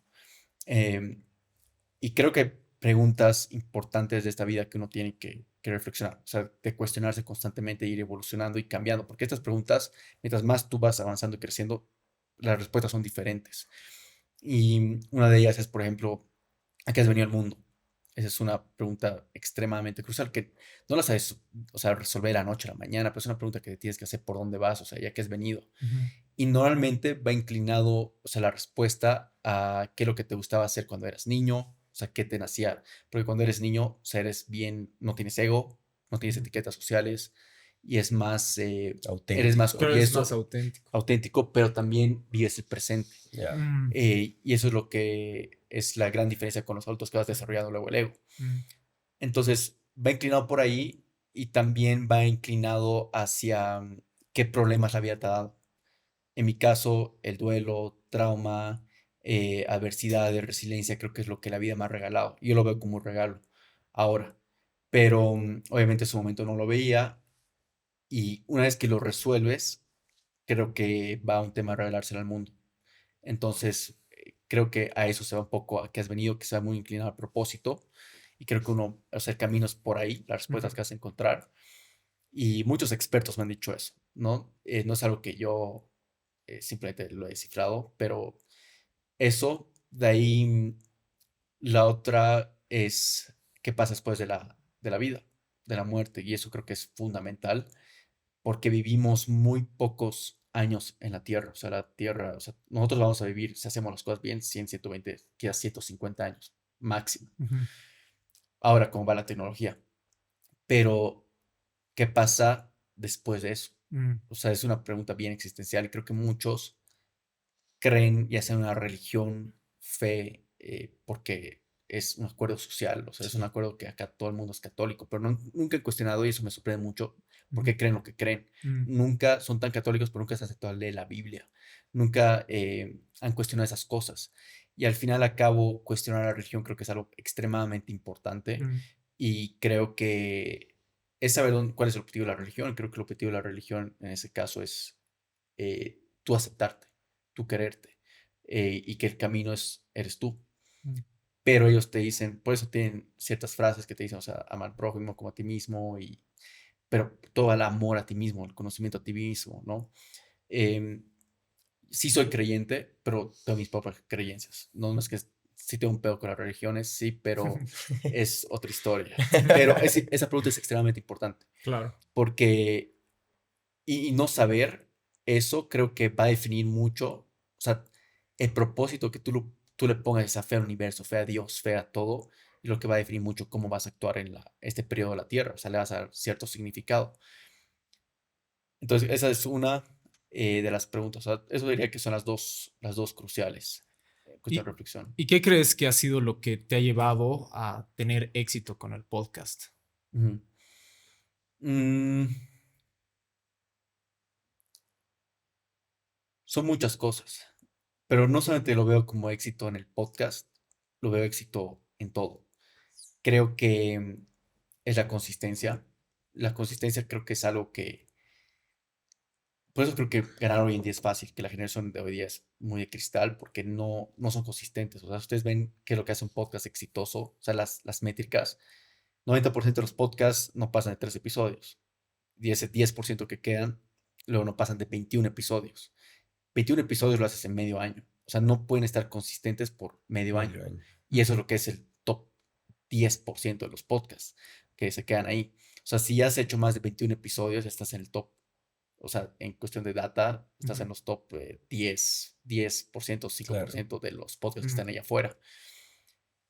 Em, y creo que preguntas importantes de esta vida que uno tiene que reflexionar, o sea, de cuestionarse constantemente, ir evolucionando y cambiando, porque estas preguntas, mientras más tú vas avanzando y creciendo, las respuestas son diferentes. Y una de ellas es, por ejemplo, ¿a qué has venido al mundo? Esa es una pregunta extremadamente crucial que no la sabes, o sea, resolver de la noche a la mañana, pero es una pregunta que tienes que hacer por dónde vas, o sea, ya que has venido. Ujú. Y normalmente va inclinado, o sea, la respuesta a qué es lo que te gustaba hacer cuando eras niño, o sea, qué te nacía. Porque cuando eres niño, o sea, eres bien, no tienes ego, no tienes Ujú. etiquetas sociales y es más, eres más Auténtico. Claro, es más orgulloso, auténtico. auténtico, pero también vives el presente. Ya. Mm, Y eso es lo que es la gran diferencia con los adultos que vas desarrollando luego el ego. mm, Entonces, va inclinado por ahí y también va inclinado hacia qué problemas la vida te ha dado. En mi caso, el duelo, trauma, adversidad, resiliencia, creo que es lo que la vida me ha regalado. Yo lo veo como un regalo ahora, pero obviamente en su momento no lo veía y una vez que lo resuelves, creo que va un tema a regalárselo al mundo. Entonces, creo que a eso se va un poco, a que has venido, que sea muy inclinado al propósito y creo que uno, o sea, el camino es por ahí, las respuestas ujú. que vas a encontrar y muchos expertos me han dicho eso, ¿no? No es algo que yo simplemente lo he descifrado, pero eso, de ahí la otra es qué pasa después de la vida, de la muerte, y eso creo que es fundamental porque vivimos muy pocos años en la Tierra, o sea, la Tierra, o sea, nosotros vamos a vivir, si hacemos las cosas bien, 100, 120, quizás 150 años máximo. Ujú. Ahora, cómo va la tecnología, pero ¿qué pasa después de eso? Mm, O sea, es una pregunta bien existencial y creo que muchos creen ya sea en una religión, fe, porque es un acuerdo social, o sea, es un Sí. acuerdo que acá todo el mundo es católico, pero nunca he cuestionado y eso me sorprende mucho, ujú, porque creen lo que creen. mm, Nunca son tan católicos, pero nunca se han aceptado a leer la Biblia. Nunca han cuestionado esas cosas. Y al final a cabo, cuestionar la religión creo que es algo extremadamente importante mm, y creo que es saber cuál es el objetivo de la religión. Creo que el objetivo de la religión en ese caso es tú aceptarte, tú quererte, y que el camino eres tú. mm, Pero ellos te dicen, por eso tienen ciertas frases que te dicen, o sea, ama al prójimo como a ti mismo, pero todo el amor a ti mismo, el conocimiento a ti mismo, ¿no? Em, sí soy creyente, pero tengo mis propias creencias. No es que sí tengo un pedo con las religiones, sí, pero es otra historia. Pero esa pregunta es extremadamente importante, claro. porque y no saber eso creo que va a definir mucho, o sea, el propósito que tú le pongas esa fe al universo, fe a Dios, fe a todo, y lo que va a definir mucho cómo vas a actuar en este periodo de la Tierra, o sea, le vas a dar cierto significado. Entonces, esa es una de las preguntas, o sea, eso diría que son las dos cruciales, cuestión de ¿Y, reflexión. y qué crees que ha sido lo que te ha llevado a tener éxito con el podcast? Ujú. Mm, son muchas cosas, pero no solamente lo veo como éxito en el podcast, lo veo éxito en todo. Creo que es la consistencia. La consistencia creo que es algo que, por eso creo que ganar hoy en día es fácil, que la generación de hoy día es muy de cristal, porque no son consistentes. O sea, ustedes ven qué es lo que hace un podcast exitoso, o sea, las métricas, 90% de los podcasts no pasan de 3 episodios, y ese 10% que quedan, luego no pasan de 21 episodios. 21 episodios lo haces en medio año. O sea, no pueden estar consistentes por medio año. Medio año. Y eso es Ujú, lo que es el top 10% de los podcasts que se quedan ahí. O sea, si ya has hecho más de 21 episodios, estás en el top. O sea, en cuestión de data, estás ujú, en los top 10%, Claro. 5% de los podcasts que ujú. están allá afuera.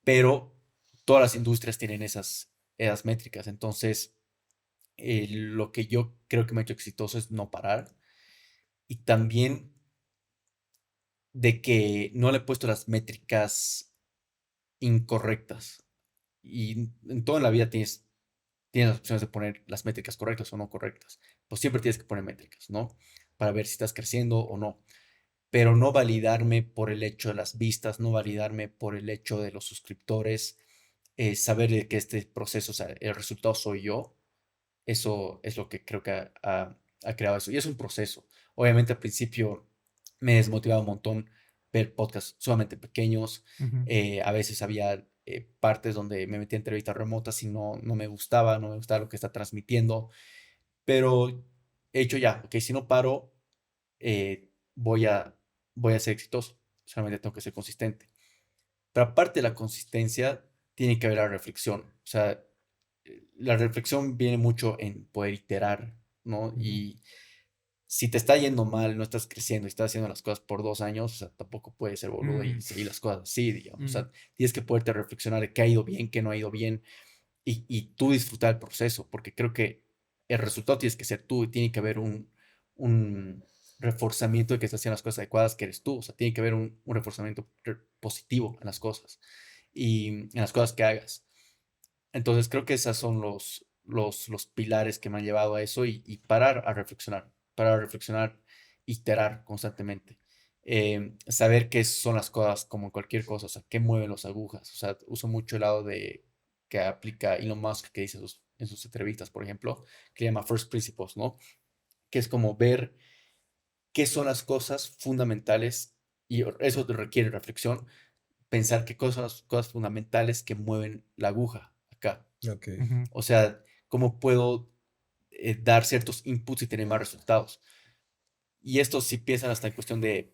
Pero todas las industrias tienen esas métricas. Entonces, lo que yo creo que me ha hecho exitoso es no parar. Y también de que no le he puesto las métricas incorrectas. Y en toda la vida tienes las opciones de poner las métricas correctas o no correctas. Pues siempre tienes que poner métricas, ¿no? Para ver si estás creciendo o no. pero no validarme por el hecho de las vistas, no validarme por el hecho de los suscriptores, saber de que este proceso, o sea, el resultado soy yo, eso es lo que creo que ha creado eso. Y es un proceso. Obviamente al principio me desmotivaba un montón ver podcasts sumamente pequeños. Ujú. A veces había partes donde me metía en entrevistas remotas y no no me gustaba lo que está transmitiendo. Pero he dicho ya, ok, si no paro, eh, voy a, voy a ser exitoso. Solamente tengo que ser consistente. Pero aparte de la consistencia, tiene que haber la reflexión. O sea, la reflexión viene mucho en poder iterar, ¿no? Ujú. Y si te está yendo mal, no estás creciendo y estás haciendo las cosas por 2 años, o sea, tampoco puedes ser boludo y Mm, seguir las cosas así, digamos. O mm, sea, tienes que poderte reflexionar de qué ha ido bien, qué no ha ido bien y tú disfrutar el proceso, porque creo que el resultado tienes que ser tú y tiene que haber un reforzamiento de que estás haciendo las cosas adecuadas que eres tú. O sea, tiene que haber un reforzamiento positivo en las cosas y en las cosas que hagas. Entonces creo que esos son los pilares que me han llevado a eso y parar a reflexionar, iterar constantemente. Saber qué son las cosas como cualquier cosa, o sea, qué mueven las agujas. O sea, uso mucho el lado de que aplica Elon Musk, que dice en sus entrevistas, por ejemplo, que llama First Principles, ¿no? Que es como ver qué son las cosas fundamentales y eso requiere reflexión, pensar qué cosas fundamentales que mueven la aguja acá. Ok. ujú. O sea, cómo puedo dar ciertos inputs y tener más resultados. Y esto si piensan hasta en cuestión de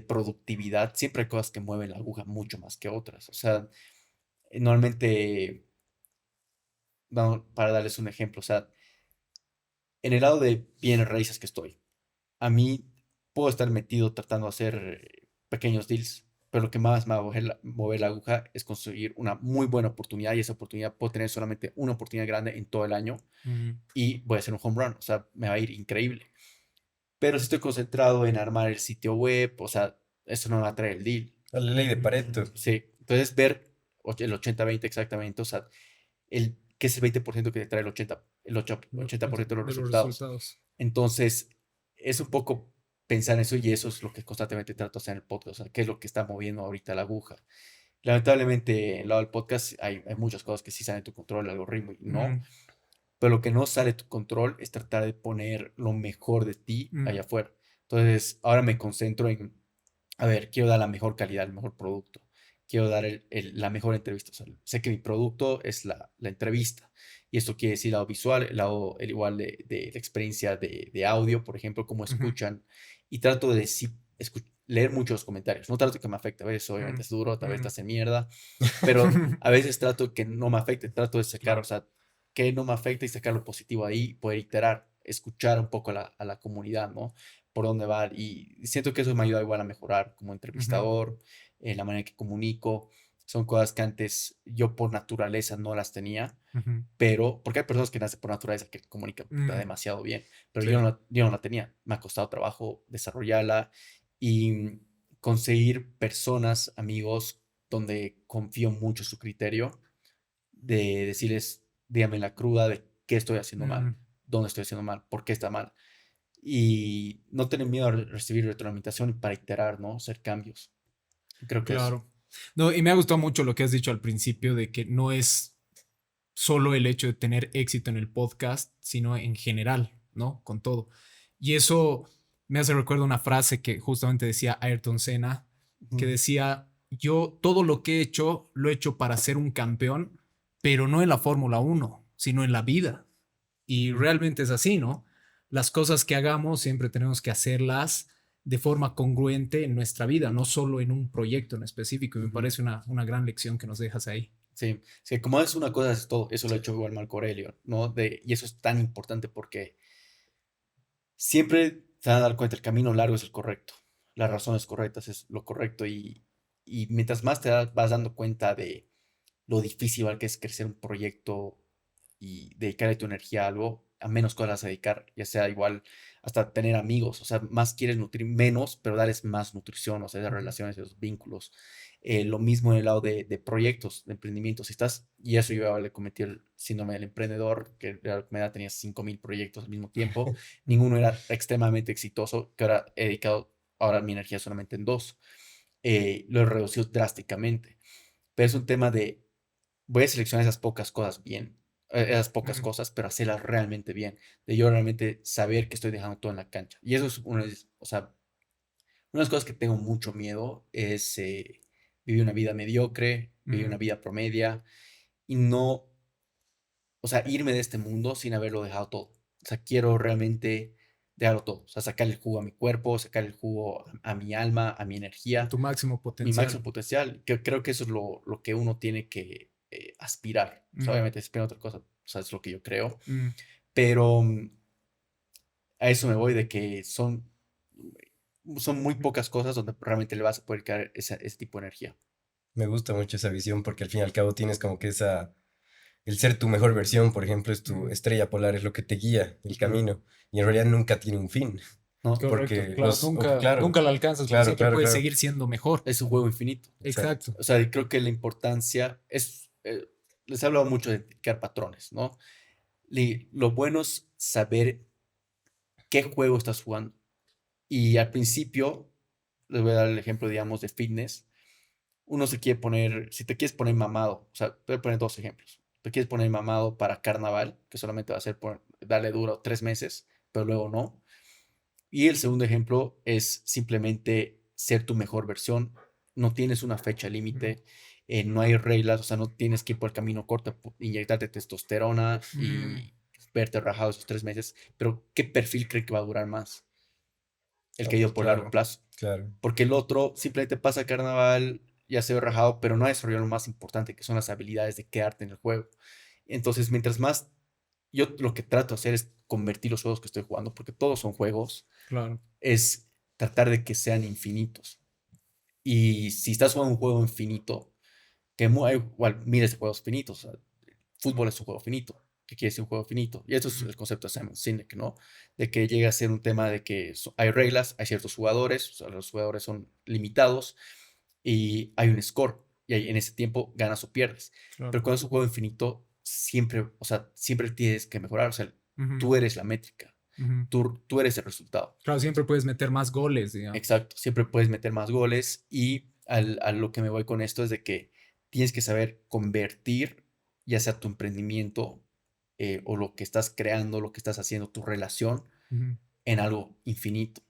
productividad, siempre hay cosas que mueven la aguja mucho más que otras. O sea, normalmente, vamos, para darles un ejemplo, o sea, en el lado de bienes raíces que estoy, a mí puedo estar metido tratando de hacer pequeños deals, pero lo que más me va a mover la aguja es conseguir una muy buena oportunidad y esa oportunidad puedo tener solamente una oportunidad grande en todo el año Mm, y voy a hacer un home run, o sea, me va a ir increíble. Pero si estoy concentrado en armar el sitio web, o sea, eso no me va a traer el deal. La ley de ujú. Pareto. Sí, entonces ver el 80-20 exactamente, o sea, qué es el 20% que te trae el 80% de los De los resultados. resultados. Entonces, es un poco pensar en eso y eso es lo que constantemente trato de hacer en el podcast, o sea, qué es lo que está moviendo ahorita la aguja. Lamentablemente, en el lado del podcast hay muchas cosas que sí salen de tu control, el algoritmo y no, Mm, pero lo que no sale de tu control es tratar de poner lo mejor de ti mm, allá afuera. Entonces, ahora me concentro en, a ver, quiero dar la mejor calidad, el mejor producto, quiero dar la mejor entrevista. O sea, sé que mi producto es la entrevista y esto quiere decir el lado visual, el igual de la experiencia de audio, por ejemplo, cómo ujú, escuchan y trato de leer muchos comentarios. No trato que me afecte, a veces obviamente mm, es duro, tal vez mm. estás en mierda, pero a veces trato que no me afecte, trato de sacar, o Claro. sea, que no me afecte y sacar lo positivo ahí, poder iterar, escuchar un poco a la comunidad, ¿no? Por dónde va. Y siento que eso me ayuda igual a mejorar como Ujú, entrevistador, la manera en que comunico. Son cosas que antes yo por naturaleza no las tenía, ujú, pero porque hay personas que nacen por naturaleza que comunican puta, mm, demasiado bien, pero sí, yo no la tenía. Me ha costado trabajo desarrollarla y conseguir personas, amigos, donde confío mucho en su criterio de decirles, dígame la cruda de qué estoy haciendo mal, mm, dónde estoy haciendo mal, por qué está mal. Y no tener miedo a recibir retroalimentación para iterar, ¿no? Hacer cambios. Creo que eso. claro. No, y me ha gustado mucho lo que has dicho al principio de que no es solo el hecho de tener éxito en el podcast, sino en general, ¿no? Con todo. Y eso me hace recuerdo una frase que justamente decía Ayrton Senna, que Ujú, decía, yo todo lo que he hecho, lo he hecho para ser un campeón, pero no en la Fórmula 1, sino en la vida. Y ujú, realmente es así, ¿no? Las cosas que hagamos siempre tenemos que hacerlas de forma congruente en nuestra vida, no solo en un proyecto en específico. Y me ujú. parece una gran lección que nos dejas ahí. Sí, es que como es una cosa, es todo. Eso lo ha hecho igual Marco Aurelio, ¿no? Y eso es tan importante porque siempre se van a dar cuenta, el camino largo es el correcto. Las razones correctas es lo correcto. Y mientras más vas dando cuenta de lo difícil que es crecer un proyecto y dedicarle tu energía a algo, a menos cosas vas a dedicar, ya sea igual hasta tener amigos, o sea, más quieres nutrir menos, pero darles más nutrición, o sea, esas Ujú. relaciones, esos vínculos. Lo mismo en el lado de proyectos, de emprendimientos, si estás, y eso yo le cometí el síndrome del emprendedor, que era lo que me tenía 5.000 proyectos al mismo tiempo, ninguno era extremadamente exitoso, que ahora he dedicado ahora mi energía es solamente en 2. Lo he reducido drásticamente. Pero es un tema de, voy a seleccionar esas pocas cosas bien, esas pocas cosas, pero hacerlas realmente bien, de yo realmente saber que estoy dejando todo en la cancha. Y eso es o sea, una de las cosas que tengo mucho miedo es vivir una vida mediocre, vivir una vida promedia y no, o sea, irme de este mundo sin haberlo dejado todo. O sea, quiero realmente dejarlo todo. O sea, sacar el jugo a mi cuerpo, sacar el jugo a mi alma, a mi A energía, tu máximo mi máximo potencial. potencial. Creo que eso es lo que uno tiene que aspirar. O sea, obviamente aspirar a otra cosa, o sea, es lo que yo creo. Pero a eso me voy de que son muy pocas cosas donde realmente le vas a poder caer ese tipo de energía. Me gusta mucho esa visión porque al fin y al cabo tienes como que el ser tu mejor versión, por ejemplo, es tu estrella polar, es lo que te guía el Ujú. camino y en realidad nunca tiene un fin, ¿No? Correcto, porque claro, nunca la alcanzas, porque siempre puedes claro, seguir siendo mejor. Es un juego infinito. exacto, Exacto. O sea, creo que la importancia es, les he hablado mucho de identificar patrones, ¿no? Lo bueno es saber qué juego estás jugando. Y al principio, les voy a dar el ejemplo, digamos, de fitness. Uno se quiere poner, si te quieres poner mamado, o sea, te voy a poner dos ejemplos. Te quieres poner mamado para carnaval, que solamente va a ser darle duro 3 meses, pero luego no. Y el segundo ejemplo es simplemente ser tu mejor versión. No tienes una fecha límite, no hay reglas, o sea, no tienes que ir por el camino corto, inyectarte testosterona y verte rajado esos 3 meses. Pero, ¿qué perfil cree que va a durar más? El que ha ido por largo claro, plazo. claro, Porque el otro simplemente pasa carnaval, ya se ve rajado, pero no ha desarrollado lo más importante, que son las habilidades de quedarte en el juego. Entonces, mientras más, yo lo que trato de hacer es convertir los juegos que estoy jugando, porque todos son juegos, Claro. es tratar de que sean infinitos. Y si estás jugando un juego infinito, que hay igual miles de juegos finitos, o sea, fútbol es un juego finito. ¿Qué quiere decir un juego finito? Y esto es el concepto de Simon Sinek, ¿no? De que llega a ser un tema de que hay reglas, hay ciertos jugadores, o sea, los jugadores son limitados y hay un score. Y ahí en ese tiempo ganas o pierdes. Claro. Pero cuando es un juego infinito, siempre, o sea, siempre tienes que mejorar. O sea, Ujú, tú eres la métrica, ujú. tú eres el resultado. Claro, siempre puedes meter más goles, digamos. Exacto, siempre puedes meter más goles y a lo que me voy con esto es de que tienes que saber convertir ya sea tu emprendimiento o lo que estás creando, lo que estás haciendo, tu relación Ujú, en algo infinito.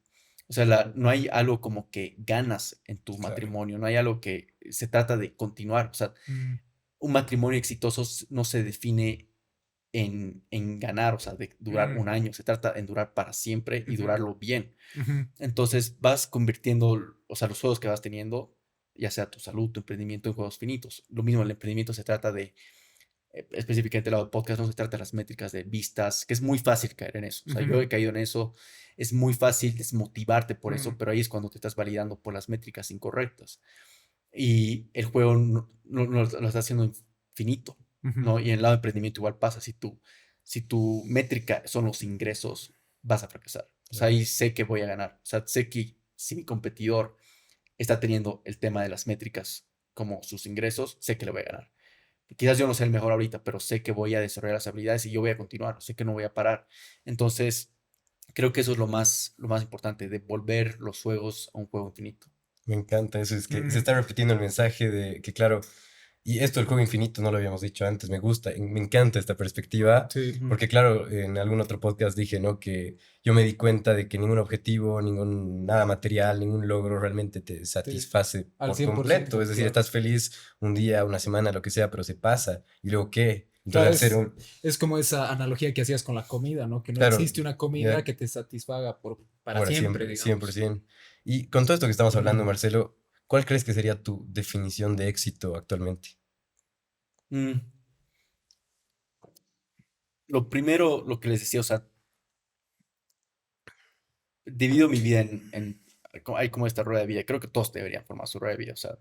O sea, no hay algo como que ganas en tu claro, matrimonio, no hay algo que se trata de continuar. O sea, ujú, un matrimonio exitoso no se define en ganar, o sea, de durar ujú, 1 año, se trata en durar para siempre y ujú, durarlo bien. ujú. Entonces vas convirtiendo, o sea, los juegos que vas teniendo, ya sea tu salud, tu emprendimiento, en juegos finitos. Lo mismo, el emprendimiento se trata de, específicamente el lado del podcast, no se trata de las métricas de vistas, que es muy fácil caer en eso. O sea, yo Ujú, he caído en eso, es muy fácil desmotivarte por ujú, eso, pero ahí es cuando te estás validando por las métricas incorrectas. Y el juego lo estás haciendo infinito, ujú. ¿no? Y en el lado de emprendimiento igual pasa, si tu métrica son los ingresos, vas a fracasar. O sea, claro. ahí sé que voy a ganar. O sea, sé que si mi competidor está teniendo el tema de las métricas como sus ingresos, sé que le voy a ganar. Quizás yo no sea el mejor ahorita, pero sé que voy a desarrollar las habilidades y yo voy a continuar, sé que no voy a parar. Entonces, creo que eso es lo más importante, de volver los juegos a un juego infinito. Me encanta eso, es que se Mm, está repitiendo el mensaje de que, claro, y esto del juego infinito no lo habíamos dicho antes, me gusta, y me encanta esta perspectiva, sí, Ujú. porque claro, en algún otro podcast dije, ¿no? Que yo me di cuenta de que ningún objetivo, nada material, ningún logro realmente te sí, satisface al por cien por completo, ciento es decir, claro. estás feliz un día, una semana, lo que sea, pero se pasa, y luego ¿qué? Entonces Claro, al ser un, es como esa analogía que hacías con la comida, ¿no? Que no claro, existe una comida ya, que te satisfaga para ahora siempre, siempre, digamos. 100%. Y con todo esto que estamos hablando, Ujú. Marcelo, ¿cuál crees que sería tu definición de éxito actualmente? Mm, Lo primero, lo que les decía, o sea, divido mi vida hay como esta rueda de vida. Creo que todos deberían formar su rueda de vida. O sea,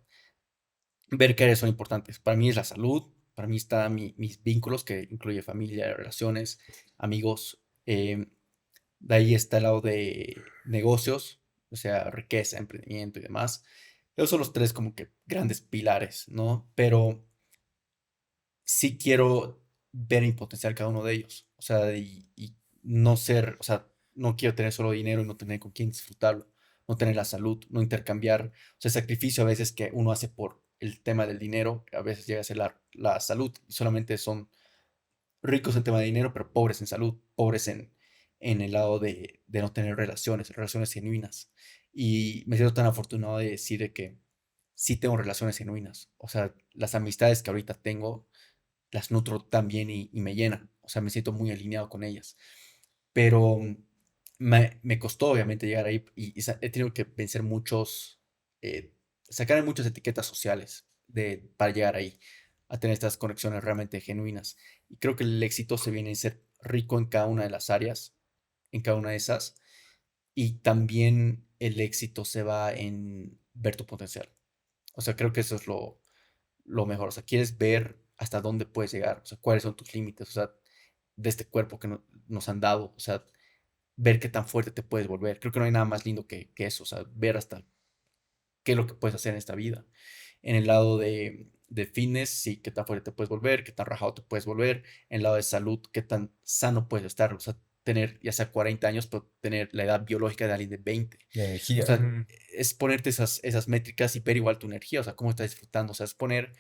ver qué áreas son importantes. Para mí es la salud, para mí están mis vínculos, que incluye familia, relaciones, amigos. De ahí está el lado de negocios, o sea, riqueza, emprendimiento y demás. Esos son los tres como que grandes pilares, ¿no? Pero sí quiero ver mi potencial cada uno de ellos. O sea, y no ser, o sea, no quiero tener solo dinero y no tener con quién disfrutarlo. no tener la salud, no intercambiar, o sea, el sacrificio a veces que uno hace por el tema del dinero, a veces llega a ser la salud, y solamente son ricos en tema de dinero, pero pobres en salud, pobres en el lado de no tener relaciones genuinas. Y me siento tan afortunado de decir de que sí tengo relaciones genuinas. O sea, las amistades que ahorita tengo las nutro tan bien y me llenan. O sea, me siento muy alineado con ellas. Pero me costó obviamente llegar ahí he tenido que vencer eh, sacar muchas etiquetas sociales para llegar ahí, a tener estas conexiones realmente genuinas. Y creo que el éxito se viene en ser rico en cada una de las áreas, en cada una de esas. Y también el éxito se va en ver tu potencial. O sea, creo que eso es lo mejor. O sea, quieres ver hasta dónde puedes llegar, o sea, cuáles son tus límites, o sea, de este cuerpo que nos han dado, o sea, ver qué tan fuerte te puedes volver. Creo que no hay nada más lindo que eso, o sea, ver hasta qué es lo que puedes hacer en esta vida. En el lado de fitness, sí, qué tan fuerte te puedes volver, qué tan rajado te puedes volver. En el lado de salud, qué tan sano puedes estar, o sea, tener ya sea 40 años, pero tener la edad biológica de alguien de 20. La O energía. sea, es ponerte esas métricas y ver igual tu energía, o sea, cómo estás disfrutando, o sea, es poner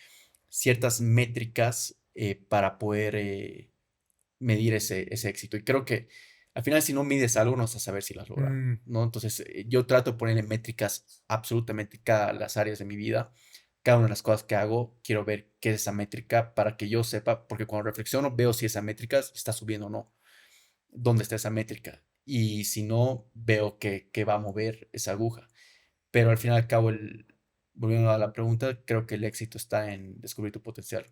ciertas métricas para poder medir ese éxito. Y creo que al final, si no mides algo, no vas a saber si lo has logrado, Mm, ¿no? Entonces, yo trato de ponerle métricas absolutamente cada las áreas de mi vida, cada una de las cosas que hago, quiero ver qué es esa métrica para que yo sepa, porque cuando reflexiono, veo si esa métrica está subiendo o no, dónde está esa métrica. Y si no, veo que va a mover esa aguja. Pero al fin y al cabo, volviendo a la pregunta, creo que el éxito está en descubrir tu potencial.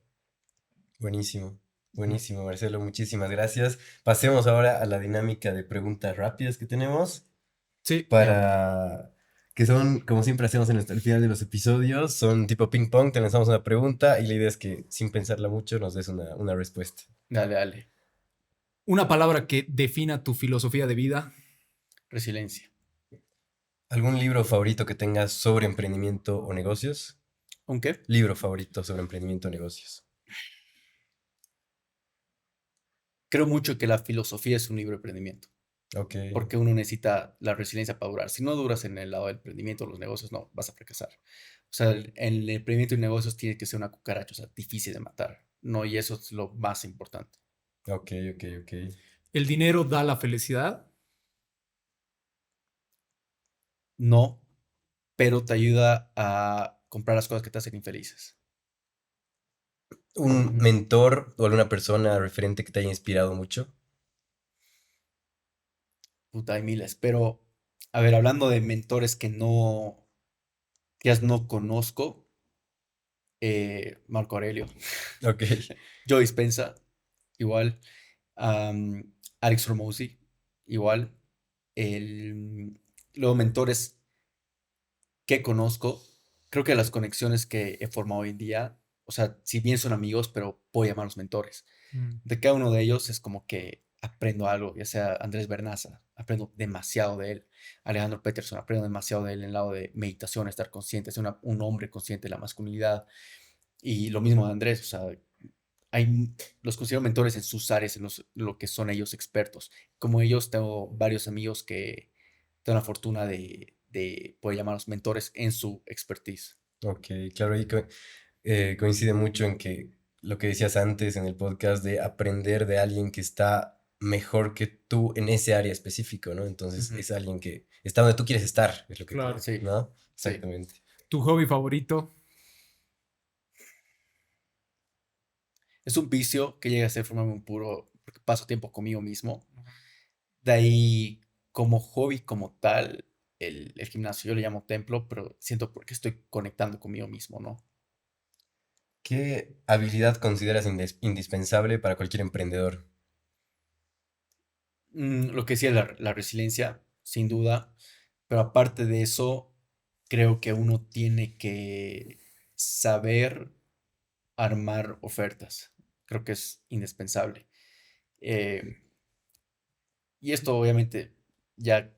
Buenísimo, ujú. buenísimo, Marcelo, muchísimas gracias. Pasemos ahora a la dinámica de preguntas rápidas que tenemos Sí, para que son, como siempre hacemos en el final de los episodios, son tipo ping pong, te lanzamos una pregunta y la idea es que sin pensarla mucho nos des una respuesta. Dale, dale. una palabra que defina tu filosofía de vida. Resiliencia. ¿Algún libro favorito que tengas sobre emprendimiento o negocios? ¿Aunque? Libro favorito sobre emprendimiento o negocios. Creo mucho que la filosofía es un libro de emprendimiento, Ok, porque uno necesita la resiliencia para durar. Si no duras en el lado del emprendimiento, los negocios, no, vas a fracasar. O sea, en el emprendimiento y negocios tiene que ser una cucaracha, o sea, difícil de matar. No, y eso es lo más importante. ok, ok, ok. ¿El dinero da la felicidad? No, pero te ayuda a comprar las cosas que te hacen infelices. ¿Un mentor o alguna persona referente que te haya inspirado mucho? Puta, hay miles. Pero, a ver, hablando de mentores que ya no conozco, Marco Aurelio, Ok, Joe Dispenza, igual. am, Alex Hormozy, igual. El, luego, mentores que conozco, creo que las conexiones que he formado hoy en día, o sea, si bien son amigos, pero puedo llamarlos mentores. Mm, De cada uno de ellos es como que aprendo algo, ya sea Andrés Bernaza, aprendo demasiado de él. Alejandro Peterson, aprendo demasiado de él en el lado de meditación, estar consciente, ser un hombre consciente de la masculinidad. Y lo mismo de Andrés, o sea, los considero mentores en sus áreas, lo que son ellos expertos. Como ellos, tengo varios amigos que tengo la fortuna de poder llamarlos mentores en su expertise. ok, claro, y coincide mucho en que lo que decías antes en el podcast de aprender de alguien que está mejor que tú en ese área específico, ¿no? Entonces Ujú. es alguien que está donde tú quieres estar, es lo que creo, claro. Sí, ¿no? sí. Exactamente. ¿Tu hobby favorito? Es un vicio que llega a ser formarme un puro, porque paso tiempo conmigo mismo. De ahí, como hobby, como tal, el gimnasio, yo le llamo templo, pero siento porque estoy conectando conmigo mismo, ¿no? ¿Qué habilidad consideras indispensable para cualquier emprendedor? Lo que decía, la resiliencia, sin duda, pero aparte de eso, creo que uno tiene que saber armar ofertas. Creo que es indispensable. Eh, y esto obviamente, ya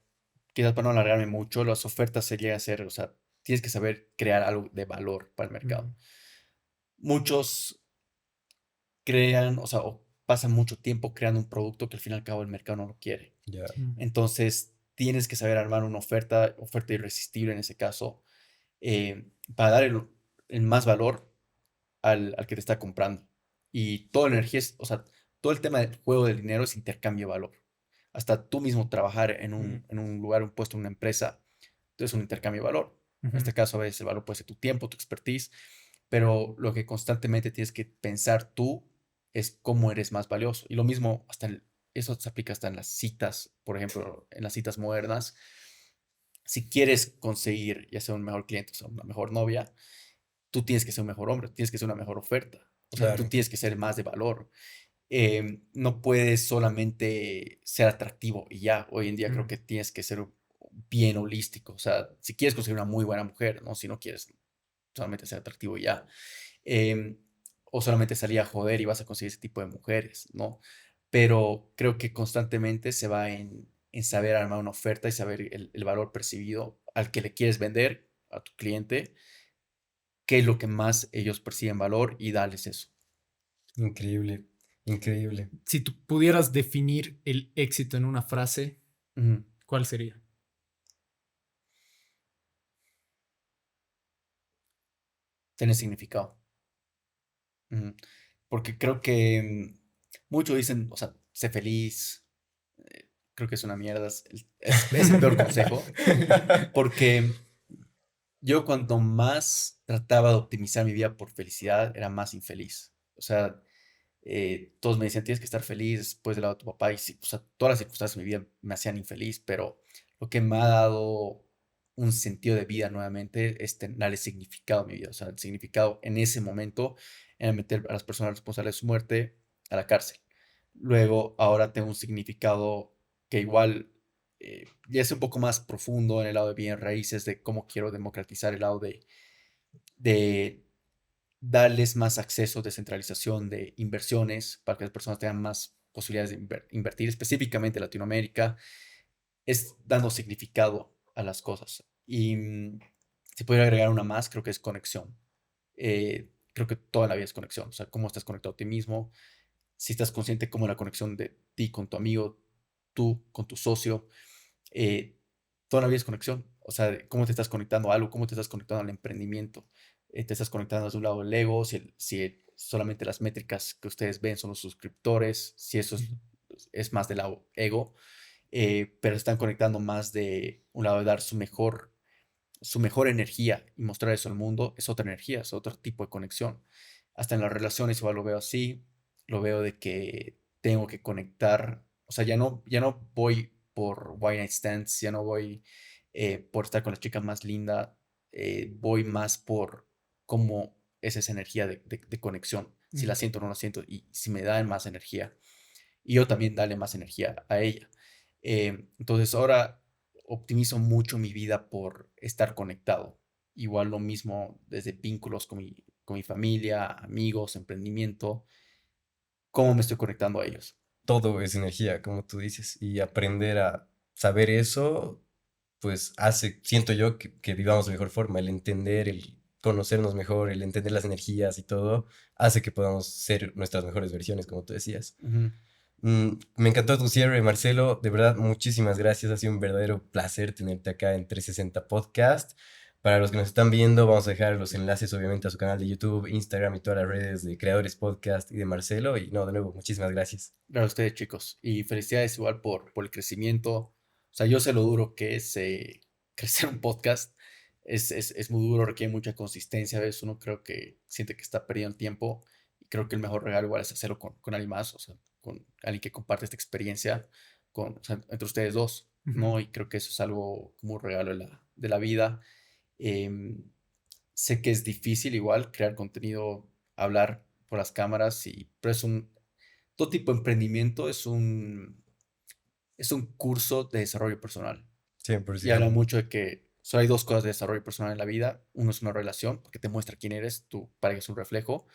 quizás para no alargarme mucho, las ofertas se llega a ser, o sea, tienes que saber crear algo de valor para el mercado. Mm, Muchos crean, o sea, o pasan mucho tiempo creando un producto que al fin y al cabo el mercado no lo quiere. Ya. mm, Entonces, tienes que saber armar una oferta irresistible en ese caso, para dar el más valor al que te está comprando. Y toda la energía o sea, todo el tema del juego del dinero es intercambio de valor. Hasta tú mismo trabajar en un lugar, un puesto, en una empresa, es un intercambio de valor. En Ujú. este caso, a veces el valor puede ser tu tiempo, tu expertise, pero lo que constantemente tienes que pensar tú es cómo eres más valioso. Y lo mismo, eso se aplica hasta en las citas, por ejemplo, en las citas modernas. Si quieres conseguir ya sea un mejor cliente, o sea, una mejor novia, tú tienes que ser un mejor hombre, tienes que ser una mejor oferta. O sea, tú Claro. tienes que ser más de valor. No puedes solamente ser atractivo y ya. Hoy en día creo Mm. que tienes que ser bien holístico. O sea, si quieres conseguir una muy buena mujer, ¿no? Si no quieres solamente ser atractivo y ya. Em, o solamente salir a joder y vas a conseguir ese tipo de mujeres, ¿no? Pero creo que constantemente se va en saber armar una oferta y saber el valor percibido al que le quieres vender a tu cliente, qué es lo que más ellos perciben valor y darles eso. Increíble, increíble. Si tú pudieras definir el éxito en una frase, Ujú. ¿cuál sería? Tiene significado. Ujú. Porque creo que muchos dicen, o sea, sé feliz. Creo que es una mierda. Es el peor consejo. Porque yo cuanto más trataba de optimizar mi vida por felicidad, era más infeliz. O sea, todos me decían, tienes que estar feliz después del lado de tu papá. Y sí, o sea, todas las circunstancias de mi vida me hacían infeliz, pero lo que me ha dado un sentido de vida nuevamente es darle significado a mi vida. O sea, el significado en ese momento era meter a las personas responsables de su muerte a la cárcel. Luego, ahora tengo un significado que igual ya es un poco más profundo en el lado de bien raíces, de cómo quiero democratizar el lado de darles más acceso, descentralización de inversiones para que las personas tengan más posibilidades de invertir, específicamente en Latinoamérica, es dando significado a las cosas. Y si pudiera agregar una más, creo que es conexión. Creo que toda la vida es conexión, o sea, cómo estás conectado a ti mismo, si estás consciente cómo la conexión de ti con tu amigo, tú con tu socio, eh, toda la vida es conexión. O sea, cómo te estás conectando a algo, cómo te estás conectando al emprendimiento. Te estás conectando de un lado el ego, si solamente las métricas que ustedes ven son los suscriptores, si eso Ujú. es más del lado ego, pero están conectando más de un lado de dar su mejor energía y mostrar eso al mundo, es otra energía, es otro tipo de conexión. Hasta en las relaciones igual lo veo así, lo veo de que tengo que conectar, o sea, ya no voy por one night stands, ya no voy por estar con la chica más linda, voy más por cómo es esa energía de conexión, si la Mm. siento o no la siento, y si me dan más energía, y yo también darle más energía a ella. Entonces ahora optimizo mucho mi vida por estar conectado. Igual lo mismo desde vínculos con mi familia, amigos, emprendimiento, cómo me estoy conectando a ellos. Todo es energía, como tú dices, y aprender a saber eso, pues hace, siento yo, que vivamos de mejor forma. El entender, el conocernos mejor, el entender las energías y todo, hace que podamos ser nuestras mejores versiones, como tú decías. Ujú. Me encantó tu cierre, Marcelo. De verdad, muchísimas gracias. Ha sido un verdadero placer tenerte acá en 360 Podcast. Para los que nos están viendo, vamos a dejar los enlaces, obviamente, a su canal de YouTube, Instagram y todas las redes de Creadores Podcast y de Marcelo. Y no, de nuevo, muchísimas gracias. Gracias a ustedes, chicos. Y felicidades igual por el crecimiento. O sea, yo sé lo duro que es crecer un podcast. Es muy duro, requiere mucha consistencia. A veces uno creo que siente que está perdiendo tiempo. Y creo que el mejor regalo igual es hacerlo con alguien más, o sea, con alguien que comparte esta experiencia o sea, entre ustedes dos, Ujú. ¿no? Y creo que eso es algo como un regalo de la vida. Em, Sé que es difícil igual crear contenido, hablar por las cámaras, pero todo tipo de emprendimiento es un curso de desarrollo personal. Y habla 100%. mucho de que solo hay dos cosas de desarrollo personal en la vida. Uno es una relación, porque te muestra quién eres, tu pareja es un reflejo,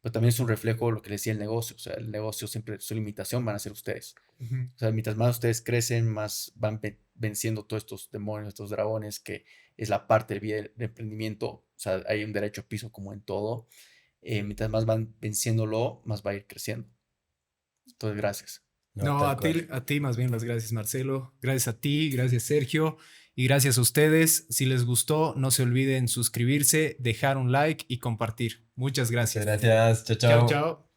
pero también es un reflejo de lo que les decía el negocio. O sea, el negocio siempre, su limitación van a ser ustedes. Ujú. O sea, mientras más ustedes crecen, más van venciendo todos estos demonios, estos dragones, que es la parte del vida del emprendimiento. O sea, hay un derecho a piso como en todo. Mientras más van venciéndolo, más va a ir creciendo. Entonces, gracias. No, a ti más bien las gracias, Marcelo. Gracias a ti, gracias, Sergio. Y gracias a ustedes. Si les gustó, no se olviden suscribirse, dejar un like y compartir. Muchas gracias. Gracias. Chao, Chao, chao. chao.